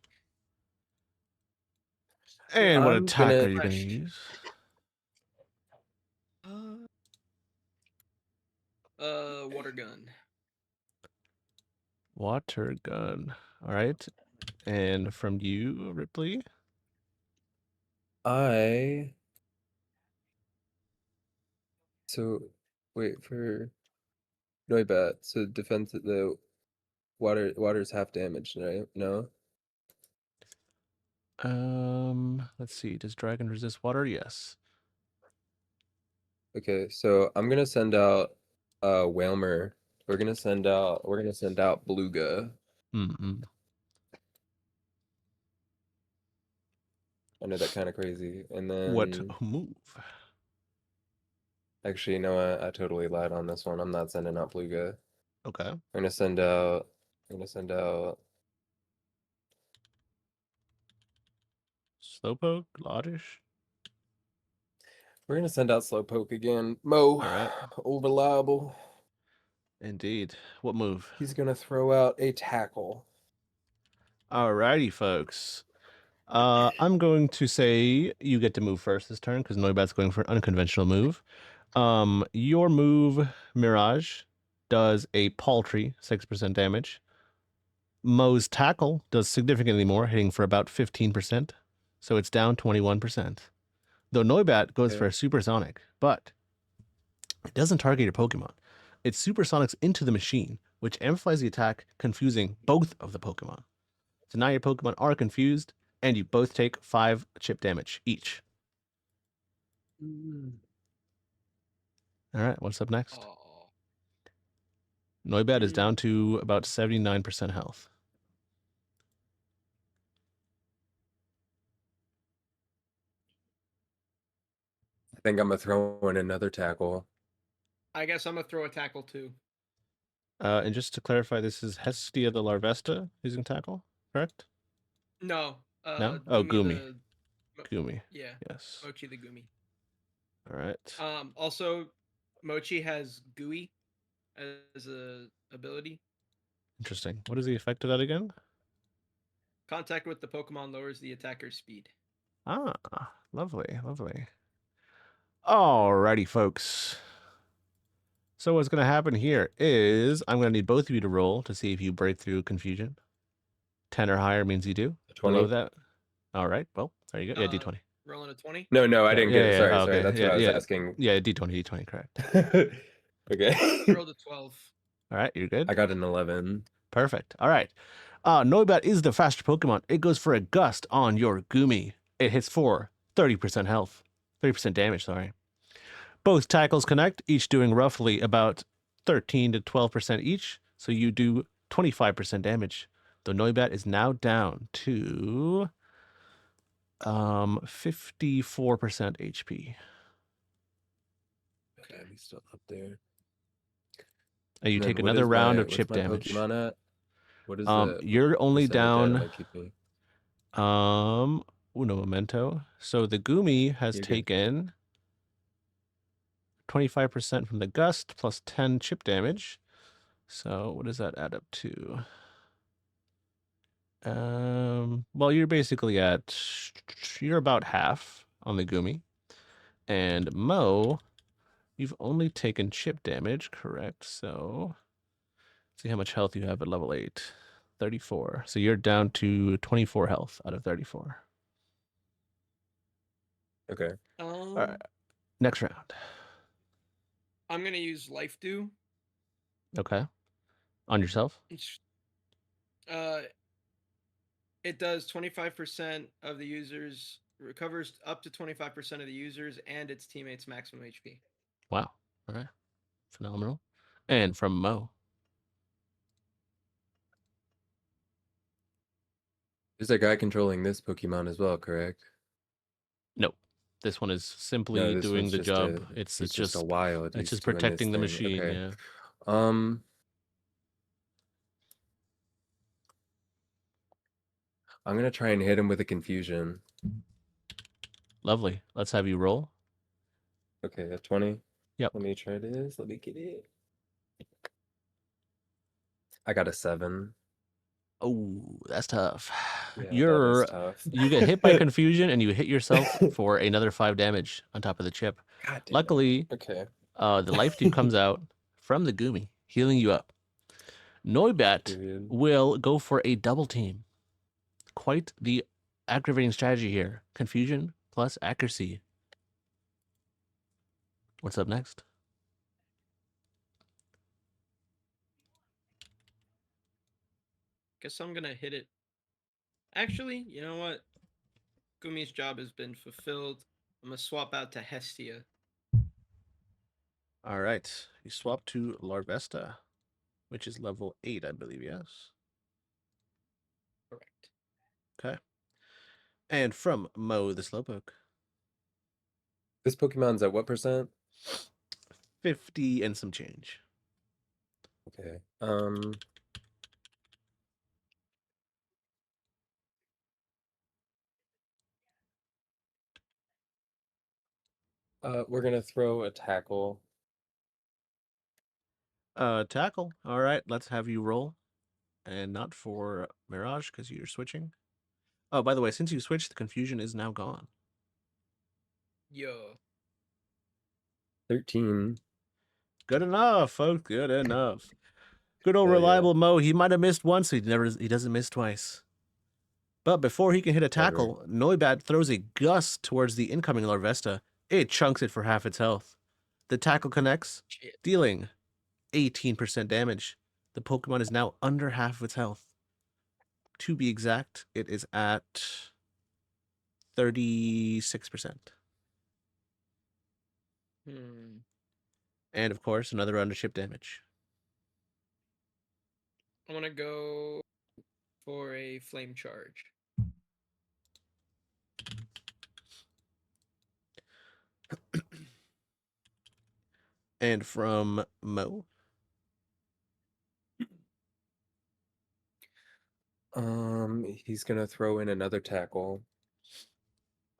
And what I'm attack gonna- are you going to use? Water gun. Water gun. All right. And from you, Ripley? So wait for Noibat. So defense the water's half damage, right? No? Let's see. Does dragon resist water? Yes. Okay, so I'm gonna send out Whalmer. We're gonna send out Beluga. Mm-mm. I know that kind of crazy. And then What move? actually, you know what? I totally lied on this one. I'm not sending out Beluga. Okay. I'm gonna send out Slowpoke? Oddish? we're gonna send out Slowpoke again. Mo, All right. reliable. Indeed. What move? He's gonna throw out a tackle. Alrighty, folks. I'm going to say you get to move first this turn because Noibat's going for an unconventional move. Your move, Mirage, does a paltry 6% damage. Mo's tackle does significantly more, hitting for about 15%. So it's down 21%. Though Noibat goes for a supersonic, but it doesn't target your Pokemon. It supersonics into the machine, which amplifies the attack, confusing both of the Pokemon. So now your Pokemon are confused, and you both take 5 chip damage each. All right, what's up next? Oh. Noibat is down to about 79% health. I think I'm gonna throw in another tackle. I guess I'm gonna throw a tackle too. And just to clarify, this is Hestia the Larvesta using tackle, correct? No. No? Oh, Goomy. Goomy. Yeah. Yes. Mochi the Goomy. All right. Also, Mochi has Gooey as a ability. Interesting. What is the effect of that again? Contact with the Pokemon lowers the attacker's speed. Ah, lovely, lovely. Alrighty, folks. So what's going to happen here is I'm going to need both of you to roll to see if you break through confusion. 10 or higher means you do. 20. Below that. All right. Well, there you go. Yeah, D20. Rolling a 20. No, I didn't get it. Sorry, Oh, sorry. okay. That's what I was asking. Yeah, D20, correct. Okay. Rolled a 12. All right, you're good. I got an 11. Perfect. All right. Noibat is the faster Pokemon. It goes for a gust on your Gumi. It hits for 30% health. 30% damage, sorry. Both tackles connect, each doing roughly about 13 to 12% each. So you do 25% damage. The Noibat is now down to 54% HP. Okay, he's still up there. And you And then take what another is round of what's chip my damage. Pokemon at? What is the You're only percentage at? Am down I keeping? Uno momento. So the Gumi has You're good. taken 25% from the gust plus 10 chip damage. So what does that add up to? Well, you're basically you're about half on the Gumi. And Mo, you've only taken chip damage, correct? So let's see how much health you have at level 8. 34. So you're down to 24 health out of 34. Okay. All right. Next round. I'm gonna use Life Dew. Okay. On yourself? It does 25% of the users, recovers up to 25% of the users and its teammates' maximum HP. Wow. All right. Phenomenal. And from Mo. There's a guy controlling this Pokemon as well, correct? Nope. This one is simply No, this doing one's the just job. It's It's just a just wild. it's He's just doing this protecting the thing. machine, Okay. yeah. I'm gonna try and hit him with a confusion. Lovely. Let's have you roll. Okay, a 20. Yep. Let me try this. Let me get it. I got a 7. Oh, that's tough. Yeah, You that is tough. get hit by confusion and you hit yourself for another 5 damage on top of the chip. God damn. Luckily, Okay. the Life Dew comes out from the Gumi, healing you up. Noibat Period. will go for a double team. Quite the aggravating strategy here. Confusion plus accuracy. What's up next? Guess I'm gonna hit it. Actually, you know what? Gumi's job has been fulfilled. I'm gonna swap out to Hestia. All right. You swap to Larvesta, which is level 8, I believe, yes? Correct. Okay. And from Mo the Slowpoke. This Pokemon's at what percent? 50 and some change. Okay. We're gonna throw a tackle. Tackle. All right, let's have you roll. And not for Mirage, because you're switching. Oh, by the way, since you switched, the confusion is now gone. Yo. 13. Good enough, folks. Good enough. Good old Hell yeah. reliable Mo. He might have missed once, so he doesn't miss twice. But before he can hit a tackle, Noibat throws a gust towards the incoming Larvesta. It chunks it for half its health. The tackle connects, Shit. dealing 18% damage. The Pokemon is now under half of its health. To be exact, it is at 36%. And of course, another round of chip damage. I'm gonna go for a flame charge. And from Mo. He's gonna throw in another tackle.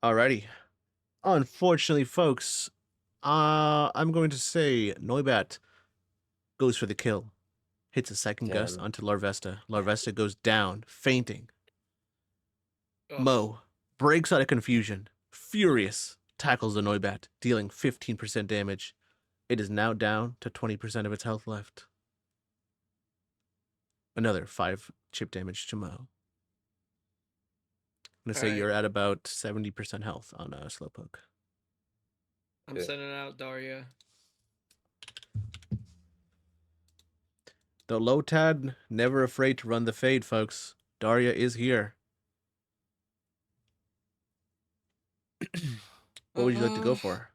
Alrighty. Unfortunately, folks, I'm going to say Noibat goes for the kill. Hits a second gust 10. onto Larvesta. Larvesta goes down, fainting. Ugh. Mo breaks out of confusion, furious, tackles the Noibat, dealing 15% damage. It is now down to 20% of its health left. Another 5 chip damage to Mo. gonna say Alright. you're at about 70% health on a Slowpoke. I'm Yeah. sending out Daria. The Lotad, never afraid to run the fade, folks. Daria is here. What would you like to go for?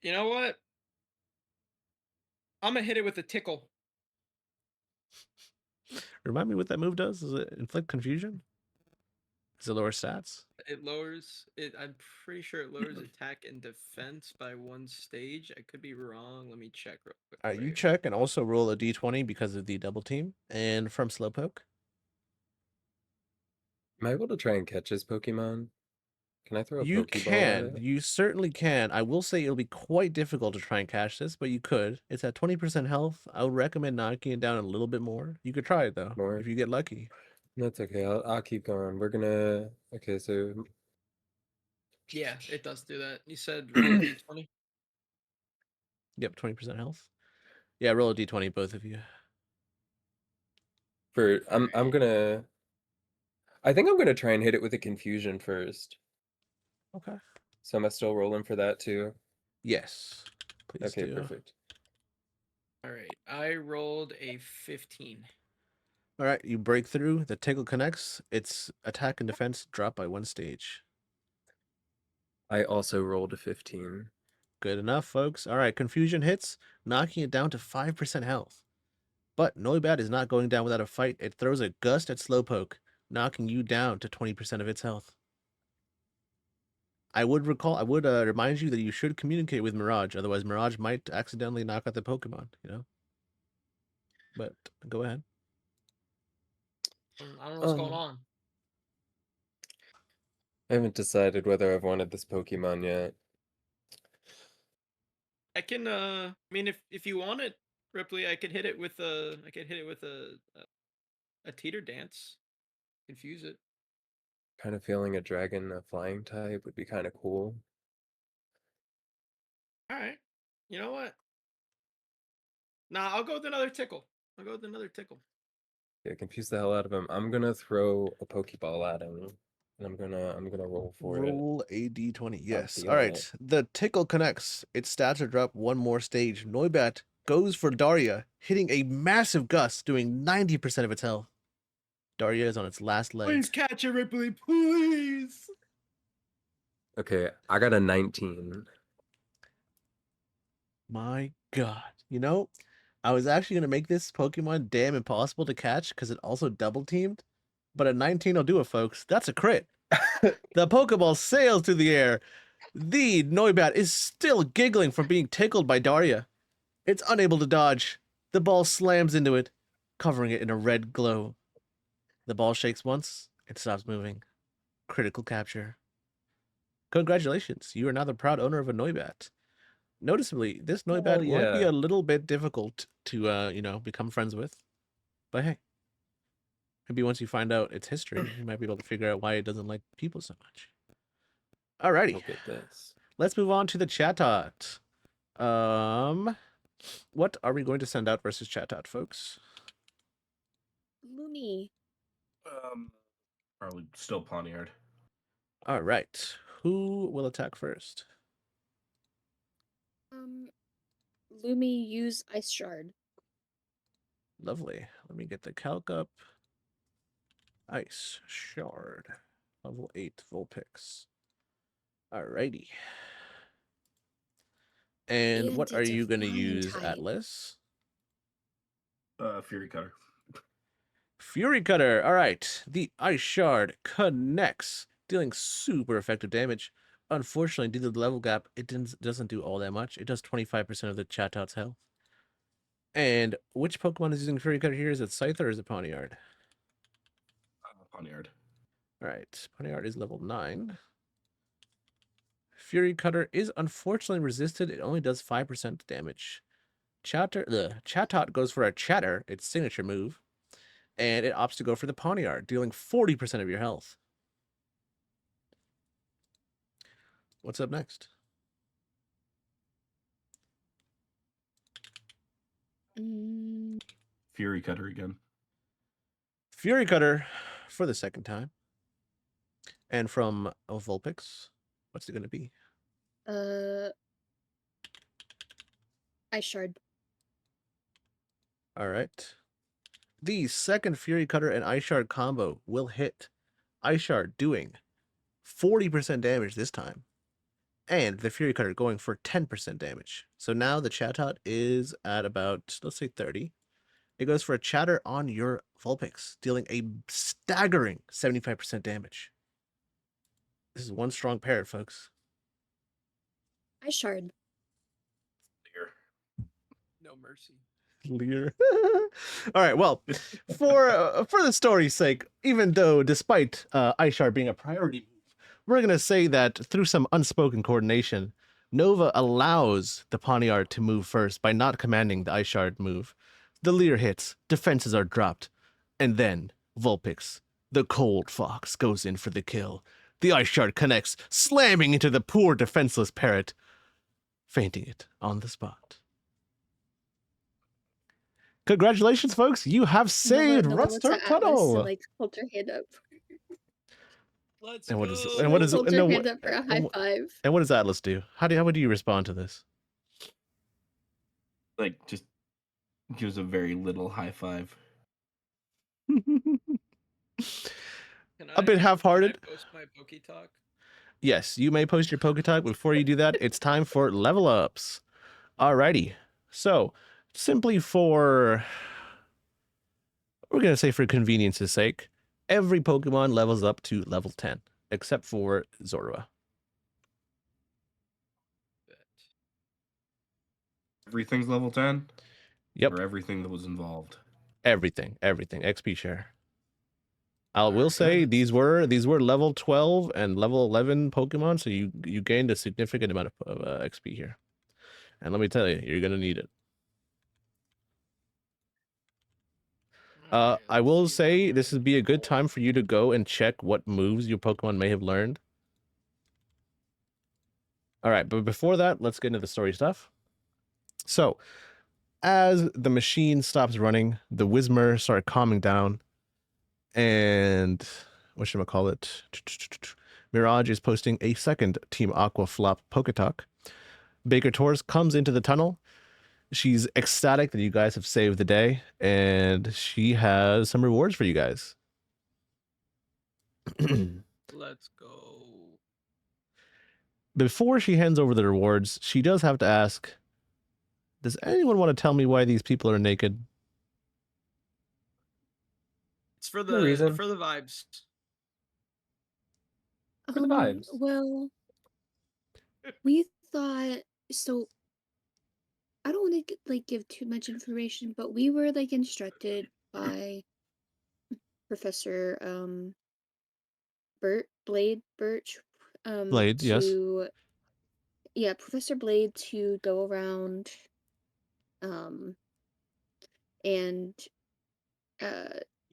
You know what? I'm gonna hit it with a tickle. Remind me what that move does. Does it inflict confusion? Does it lower stats? It lowers it. I'm pretty sure it lowers attack and defense by 1 stage. I could be wrong. Let me check real quick. All right, you for check and also roll a d20 because of the double team. And from Slowpoke, Am I able to try and catch his Pokemon? Can I throw a you Pokeball at can. it? You certainly can. I will say it'll be quite difficult to try and catch this, but you could. It's at 20% health. I would recommend knocking it down a little bit more. You could try it though, More? if you get lucky. That's okay. I'll keep going. We're gonna. Okay, so Yeah, it does do that. You said roll a d20. Yep, 20% health. Yeah, roll a d20, both of you. I'm gonna. I think I'm gonna try and hit it with a confusion first. Okay. So am I still rolling for that too? Yes. Please Okay, do. perfect. All right, I rolled a 15. All right, you break through. The tickle connects. Its attack and defense drop by 1 stage. I also rolled a 15. Good enough, folks. All right, confusion hits, knocking it down to 5% health. But Noibat is not going down without a fight. It throws a gust at Slowpoke, knocking you down to 20% of its health. I would remind you that you should communicate with Mirage, otherwise Mirage might accidentally knock out the Pokemon, you know? But go ahead. I don't know what's going on. I haven't decided whether I've wanted this Pokemon yet. I can I mean if you want it, Ripley, I could hit it with a teeter dance. Confuse it. Kind of feeling a dragon, a flying type would be kind of cool. All right. You know what? Nah, I'll go with another tickle. Yeah, confuse the hell out of him. I'm gonna throw a Pokeball at him, and I'm gonna roll for it. Roll a d20. Yes. be All on right. it. The tickle connects. Its stats are dropped 1 more stage. Noibat goes for Daria, hitting a massive gust, doing 90% of its health. Daria is on its last leg. Please catch it, Ripley, please. Okay, I got a 19. My God. You know, I was actually going to make this Pokemon damn impossible to catch because it also double teamed. But a 19 will do it, folks. That's a crit. The Pokeball sails through the air. The Noibat is still giggling from being tickled by Daria. It's unable to dodge. The ball slams into it, covering it in a red glow. The ball shakes once, it stops moving. Critical capture. Congratulations, you are now the proud owner of a Noibat. Noticeably, this Noibat might be yeah. a little bit difficult to, become friends with. But hey, maybe once you find out its history, you might be able to figure out why it doesn't like people so much. Alrighty, I'll get this. let's move on to the Chatot. What are we going to send out versus Chatot, folks? Lumi. Probably still Pawniard. All right, who will attack first? Lumi, use Ice Shard. Lovely. Let me get the calc up. Ice Shard. Level 8 Vulpix. Alrighty. And what And are it's a you going to flying use, type. Atlas? Fury Cutter. Fury Cutter. All right. The Ice Shard connects, dealing super effective damage. Unfortunately, due to the level gap, it doesn't do all that much. It does 25% of the Chatot's health. And which Pokemon is using Fury Cutter here? Is it Scyther or is it Pawniard? Pawniard. All right. Pawniard is level 9. Fury Cutter is unfortunately resisted. It only does 5% damage. Chatot goes for a Chatter, its signature move, and it opts to go for the Pawniard, dealing 40% of your health. What's up next? Fury Cutter again. Fury Cutter for the second time. And from Vulpix, what's it going to be? Ice Shard. All right. The second Fury Cutter and Ice Shard combo will hit. Ice Shard doing 40% damage this time. And the Fury Cutter going for 10% damage. So now the Chatot is at about, let's say 30. It goes for a Chatter on your Vulpix, dealing a staggering 75% damage. This is one strong parrot, folks. Ice Shard. Here. No mercy. Lear. All right. Well, for the story's sake, even though despite Ice Shard being a priority move, we're gonna say that through some unspoken coordination, Nova allows the Poniard to move first by not commanding the Ice Shard move. The Lear hits, defenses are dropped, and then Vulpix, the cold fox, goes in for the kill. The Ice Shard connects, slamming into the poor defenseless parrot, fainting it on the spot. Congratulations, folks! You have saved Nova looks Rustboro at Atlas Tunnel. and, like, hold her hand up. Let's And what go. is She, and like, what is holds and her no, hand up for a high five. and what does Atlas do? How would you respond to this? Like, just gives a very little high five. A bit half-hearted. Can I post my Poke Talk? Yes, you may post your Poketalk. Before you do that, it's time for level ups. Alrighty. So, simply for, we're going to say for convenience's sake, every Pokemon levels up to level 10, except for Zorua. Bet. Everything's level 10? Yep, Or everything that was involved? everything, XP share. I will Alright. say these were level 12 and level 11 Pokemon, so you gained a significant amount of XP here. And let me tell you, you're going to need it. Alright, I let's will see say what this would be a good time for you to go and check what moves your Pokemon may have learned. All right, but before that, let's get into the story stuff. So, as the machine stops running, the Whismur start calming down, and whatchamacallit, Mirage is posting a second Team Aqua flop Poketalk. Baker Torres comes into the tunnel. She's ecstatic that you guys have saved the day, and she has some rewards for you guys. Let's go. Before she hands over the rewards, she does have to ask, does anyone want to tell me why these people are naked? It's for No the reason. vibes. For the vibes. Well, we thought so. I don't want to like give too much information, but we were like instructed by Professor Birch Blade, yes. to Professor Blade to go around and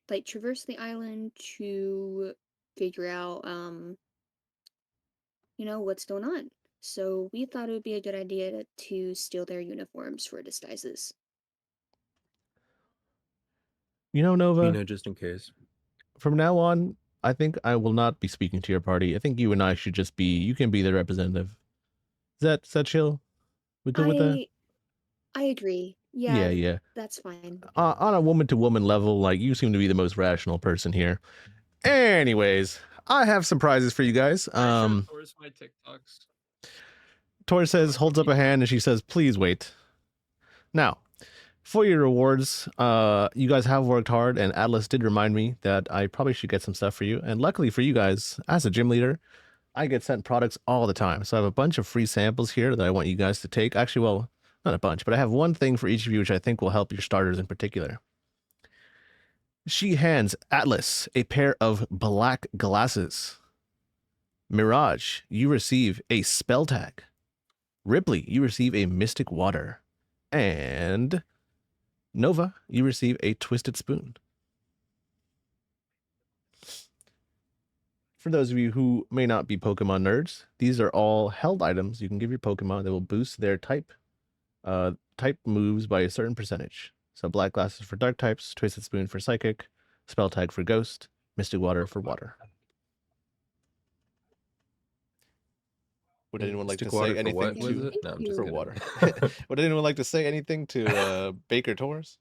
like traverse the island to figure out what's going on. So we thought it would be a good idea to steal their uniforms for disguises. You know, Nova, Just in case. from now on, I think I will not be speaking to your party. I think you and I should just be, you can be the representative. Is that chill? We good with that? I agree. Yeah. That's fine. On a woman-to-woman level, like, you seem to be the most rational person here. Anyways, I have some prizes for you guys. I should force my TikToks. Tori says, holds up a hand, and she says, please wait. Now, for your rewards, you guys have worked hard, and Atlas did remind me that I probably should get some stuff for you. And luckily for you guys, as a gym leader, I get sent products all the time. So I have a bunch of free samples here that I want you guys to take. Actually, well, not a bunch, but I have one thing for each of you, which I think will help your starters in particular. She hands Atlas a pair of black glasses. Mirage, you receive a spell tag. Ripley, you receive a mystic water. And Nova, you receive a twisted spoon. For those of you who may not be Pokemon nerds, these are all held items you can give your Pokemon that will boost their type moves by a certain percentage. So black glasses for dark types, twisted spoon for psychic, spell tag for ghost, Mystic water for water. Would anyone like to Mystic water say for anything what was to it? No, I'm Thank just for you. kidding. water? Would anyone like to say anything to Baker Torres?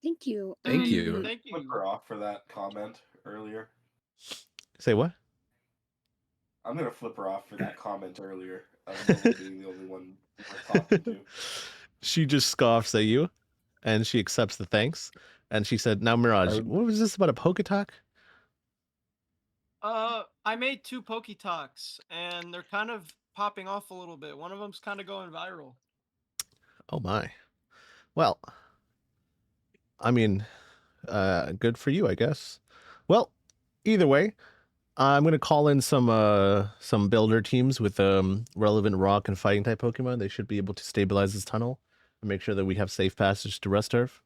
Thank you. Thank Can you. Thank flip you. her off for that comment earlier. Say what? I'm gonna flip her off for that comment earlier of Nova being the only one worth talking to. She just scoffs at you, and she accepts the thanks. And she said, "Now, Mirage, what was this about a Poketalk?" I made 2 Poketalks, and they're kind of popping off a little bit. One of them's kind of going viral. Oh my. Well, I mean, good for you, I guess. Well, either way, I'm gonna call in some builder teams with relevant rock and fighting type Pokemon. They should be able to stabilize this tunnel and make sure that we have safe passage to Rest Turf.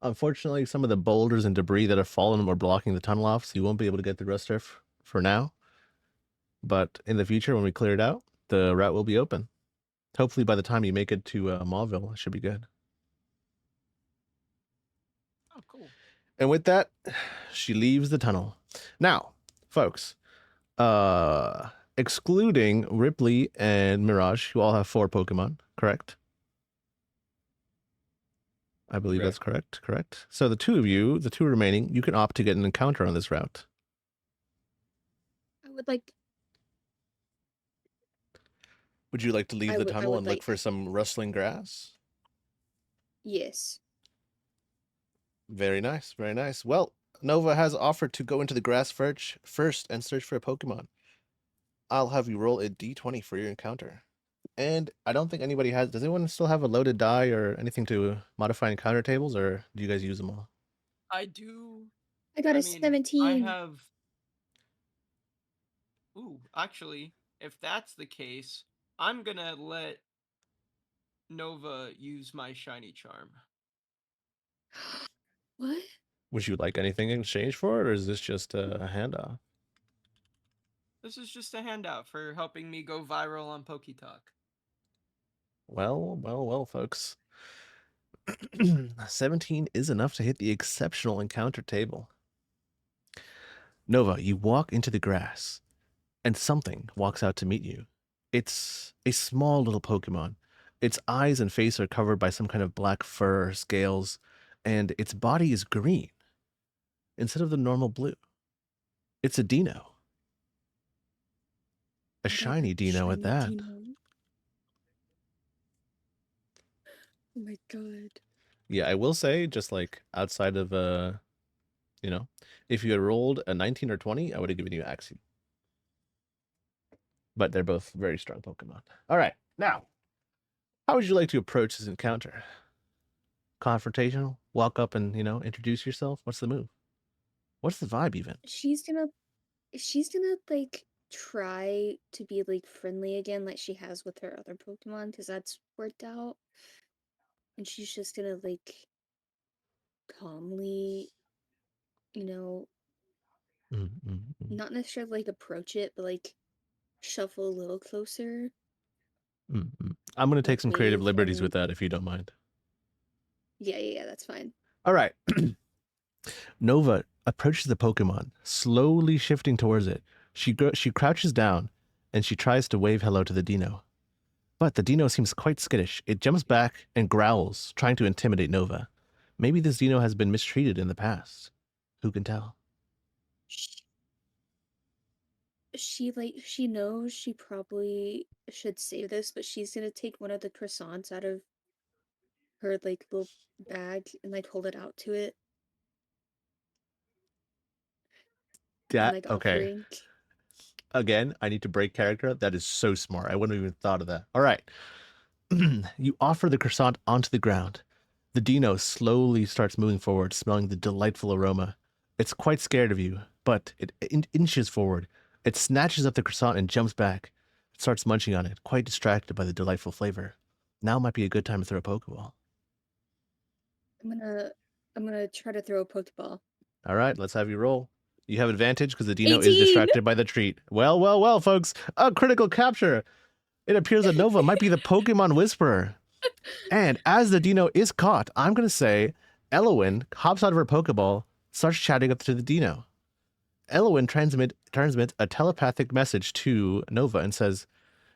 Unfortunately, some of the boulders and debris that have fallen are blocking the tunnel off, so you won't be able to get the Rest Turf for now. But in the future, when we clear it out, the route will be open. Hopefully, by the time you make it to Mauville, it should be good. Oh, cool. And with that, she leaves the tunnel. Now, folks, excluding Ripley and Mirage, who all have 4 Pokemon, correct? I believe that's correct. Correct. So the 2 of you, the 2 remaining, you can opt to get an encounter on this route. I would like. Would you like to leave I the would- I tunnel would and look like- for some rustling grass? Yes. Very nice. Very nice. Well, Nova has offered to go into the grass first and search for a Pokemon. I'll have you roll a d20 for your encounter. And I don't think anybody has... Does anyone still have a loaded die or anything to modify encounter tables, or do you guys use them all? I do. I got a mean, 17. I have. Ooh, actually, if that's the case, I'm gonna let Nova use my shiny charm. What? Would you like anything in exchange for it, or is this just a handoff? This is just a handout for helping me go viral on Poketalk. Well, folks. 17 is enough to hit the exceptional encounter table. Nova, you walk into the grass, and something walks out to meet you. It's a small little Pokemon. Its eyes and face are covered by some kind of black fur or scales, and its body is green instead of the normal blue. It's a Dino. A I got shiny Dino at shiny that. Dino. Oh my god. Yeah, I will say, just like outside of you know, if you had rolled a 19 or 20, I would have given you Axie. But they're both very strong Pokemon. All right, now, how would you like to approach this encounter? Confrontational? Walk up and, introduce yourself? What's the move? What's the vibe even? She's gonna like try to be like friendly again like she has with her other Pokemon because that's worked out. And she's just gonna like calmly, not necessarily like approach it, but like shuffle a little closer. I'm going to take some creative wave liberties and- with that if you don't mind. Yeah, that's fine. All right. Nova approaches the Pokemon, slowly shifting towards it. She crouches down, and she tries to wave hello to the Dino. But the Dino seems quite skittish. It jumps back and growls, trying to intimidate Nova. Maybe this Dino has been mistreated in the past. Who can tell? She knows she probably should save this, but she's gonna take one of the croissants out of her like little bag and like hold it out to it. And, like Okay. offering. Again, I need to break character. That is so smart. I wouldn't have even thought of that. All right. You offer the croissant onto the ground. The Dino slowly starts moving forward, smelling the delightful aroma. It's quite scared of you, but it inches forward. It snatches up the croissant and jumps back. It starts munching on it, quite distracted by the delightful flavor. Now might be a good time to throw a Pokeball. I'm gonna try to throw a Pokeball. All right, let's have you roll. You have advantage because the Dino is 18! distracted by the treat. Well, folks. A critical capture. It appears that Nova might be the Pokemon Whisperer. And as the Dino is caught, I'm going to say Elowin hops out of her Pokeball, starts chatting up to the Dino. Elwyn transmits a telepathic message to Nova and says,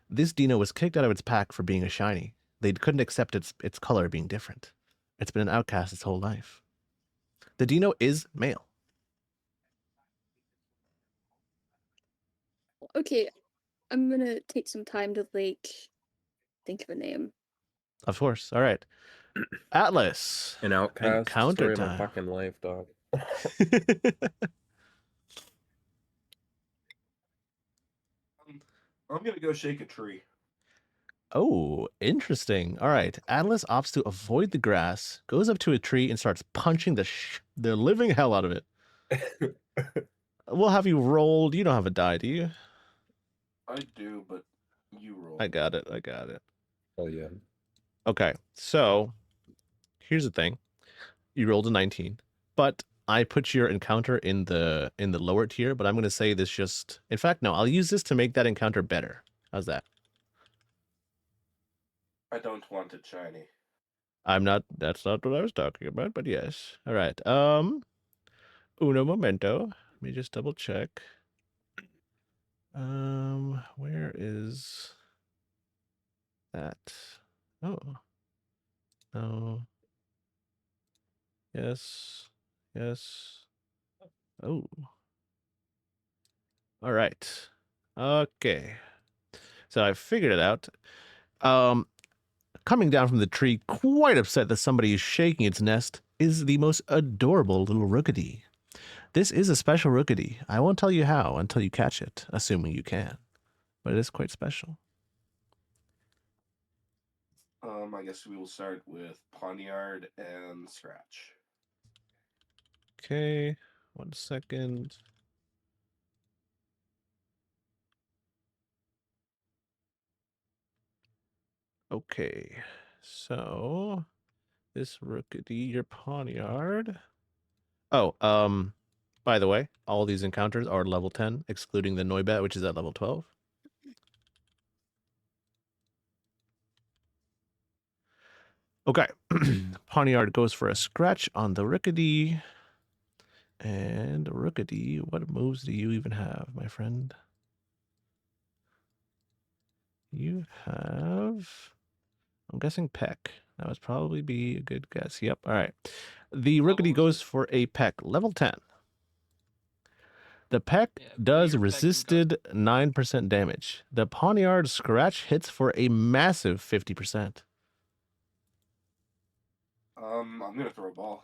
this Dino was kicked out of its pack for being a shiny. They couldn't accept its color being different. It's been an outcast its whole life. The Dino is male. Okay, I'm gonna take some time to like think of a name. Of course. All right. Atlas. An outcast. Encounter Story of my time. fucking life, dog. I'm gonna go shake a tree. Oh, interesting. All right. Atlas opts to avoid the grass, goes up to a tree, and starts punching the living hell out of it. We'll have you rolled. You don't have a die, do you? I do, but you roll. I got it. Oh yeah. Okay. So here's the thing. You rolled a 19, but I put your encounter in the lower tier, but I'm going to say this just... In fact, no, I'll use this to make that encounter better. How's that? I don't want it shiny. That's not what I was talking about, but yes. All right. Uno momento. Let me just double check. Where is that? Oh. No. Yes. Oh. All right. Okay. So I figured it out. Coming down from the tree, quite upset that somebody is shaking its nest, is the most adorable little rookity. This is a special rookity. I won't tell you how until you catch it, assuming you can. But it is quite special. I guess we will start with Poniard and Scratch. Okay, 1 second. Okay, so this rookity, your Poniard. Oh, by the way, all these encounters are level 10, excluding the Noibat, which is at level 12. Okay, Poniard goes for a scratch on the rookity. And rookity, what moves do you even have, my friend? You have... I'm guessing peck. That would probably be a good guess. Yep. All right. The rookity goes for a peck, level 10. The peck does resisted 9% damage. The Poniard scratch hits for a massive 50%. I'm gonna throw a ball.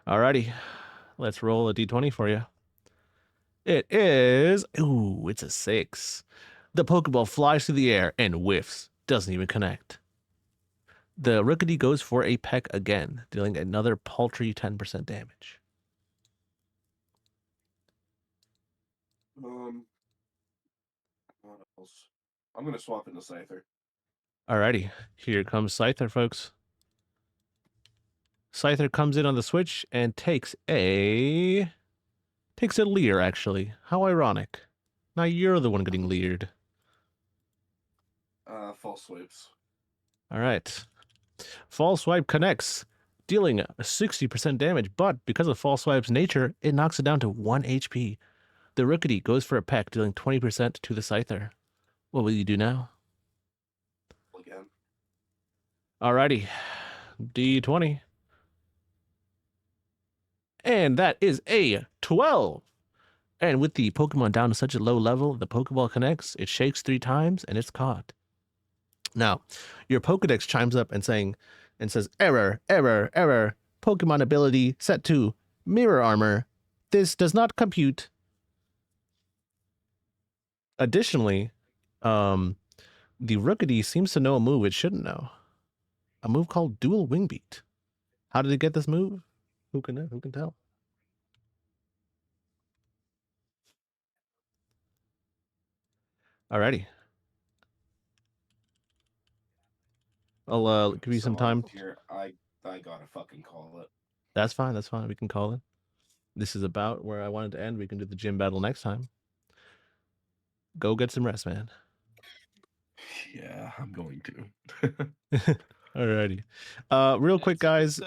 Alrighty. Let's roll a d20 for you. It is... Ooh, it's a 6. The Pokeball flies through the air and whiffs. Doesn't even connect. The rookity goes for a peck again, dealing another paltry 10% damage. What else? I'm gonna swap into Scyther. Alrighty, here comes Scyther, folks. Scyther comes in on the switch and takes a leer, actually. How ironic. Now you're the one getting leered. False swipes. Alright. False Swipe connects, dealing 60% damage, but because of False Swipe's nature, it knocks it down to 1 HP. The rookity goes for a peck, dealing 20% to the Scyther. What will you do now? Again. Alrighty. D20. And that is a 12. And with the Pokemon down to such a low level, the Pokeball connects, it shakes 3 times, and it's caught. Now, your Pokedex chimes up and says, error, error, error. Pokemon ability set to Mirror Armor. This does not compute. Additionally, the rookity seems to know a move it shouldn't know. A move called Dual Wing Beat. How did it get this move? Who can tell? Alrighty. I'll give you some time. Here, I gotta fucking call it. That's fine. We can call it. This is about where I wanted to end. We can do the gym battle next time. Go get some rest, man. Yeah, I'm going to. Alrighty. Real quick, guys.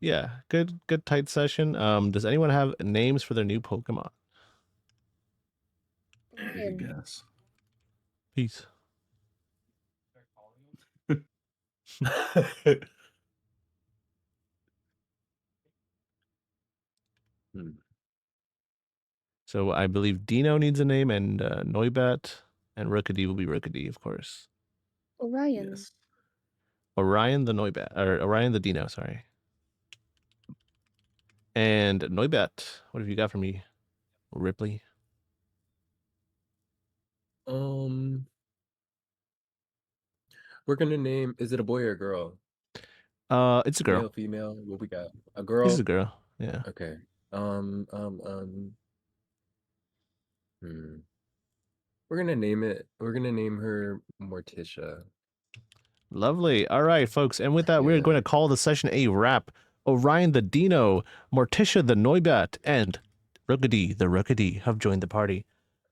Yeah, good tight session. Does anyone have names for their new Pokemon? Take a Ryan. guess. Peace. So I believe Dino needs a name, and Noibat, and Rookidee will be Rookidee, of course. Orion. Yes. Orion the Noibat, or Orion the Dino, sorry. And Noibat, what have you got for me, Ripley? We're gonna name. Is it a boy or a girl? It's a girl. Male, female. What we got? A This girl. is a girl. Yeah. Okay. We're gonna name it. We're gonna name her Morticia. Lovely. All right, folks. And with that, we're going to call the session a wrap. Orion the Dino, Morticia the Noibat, and Rookidee the Rookidee have joined the party.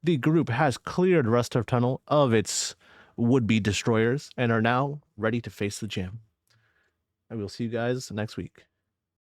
The group has cleared Rustboro Tunnel of its would-be destroyers and are now ready to face the gym. And we'll see you guys next week.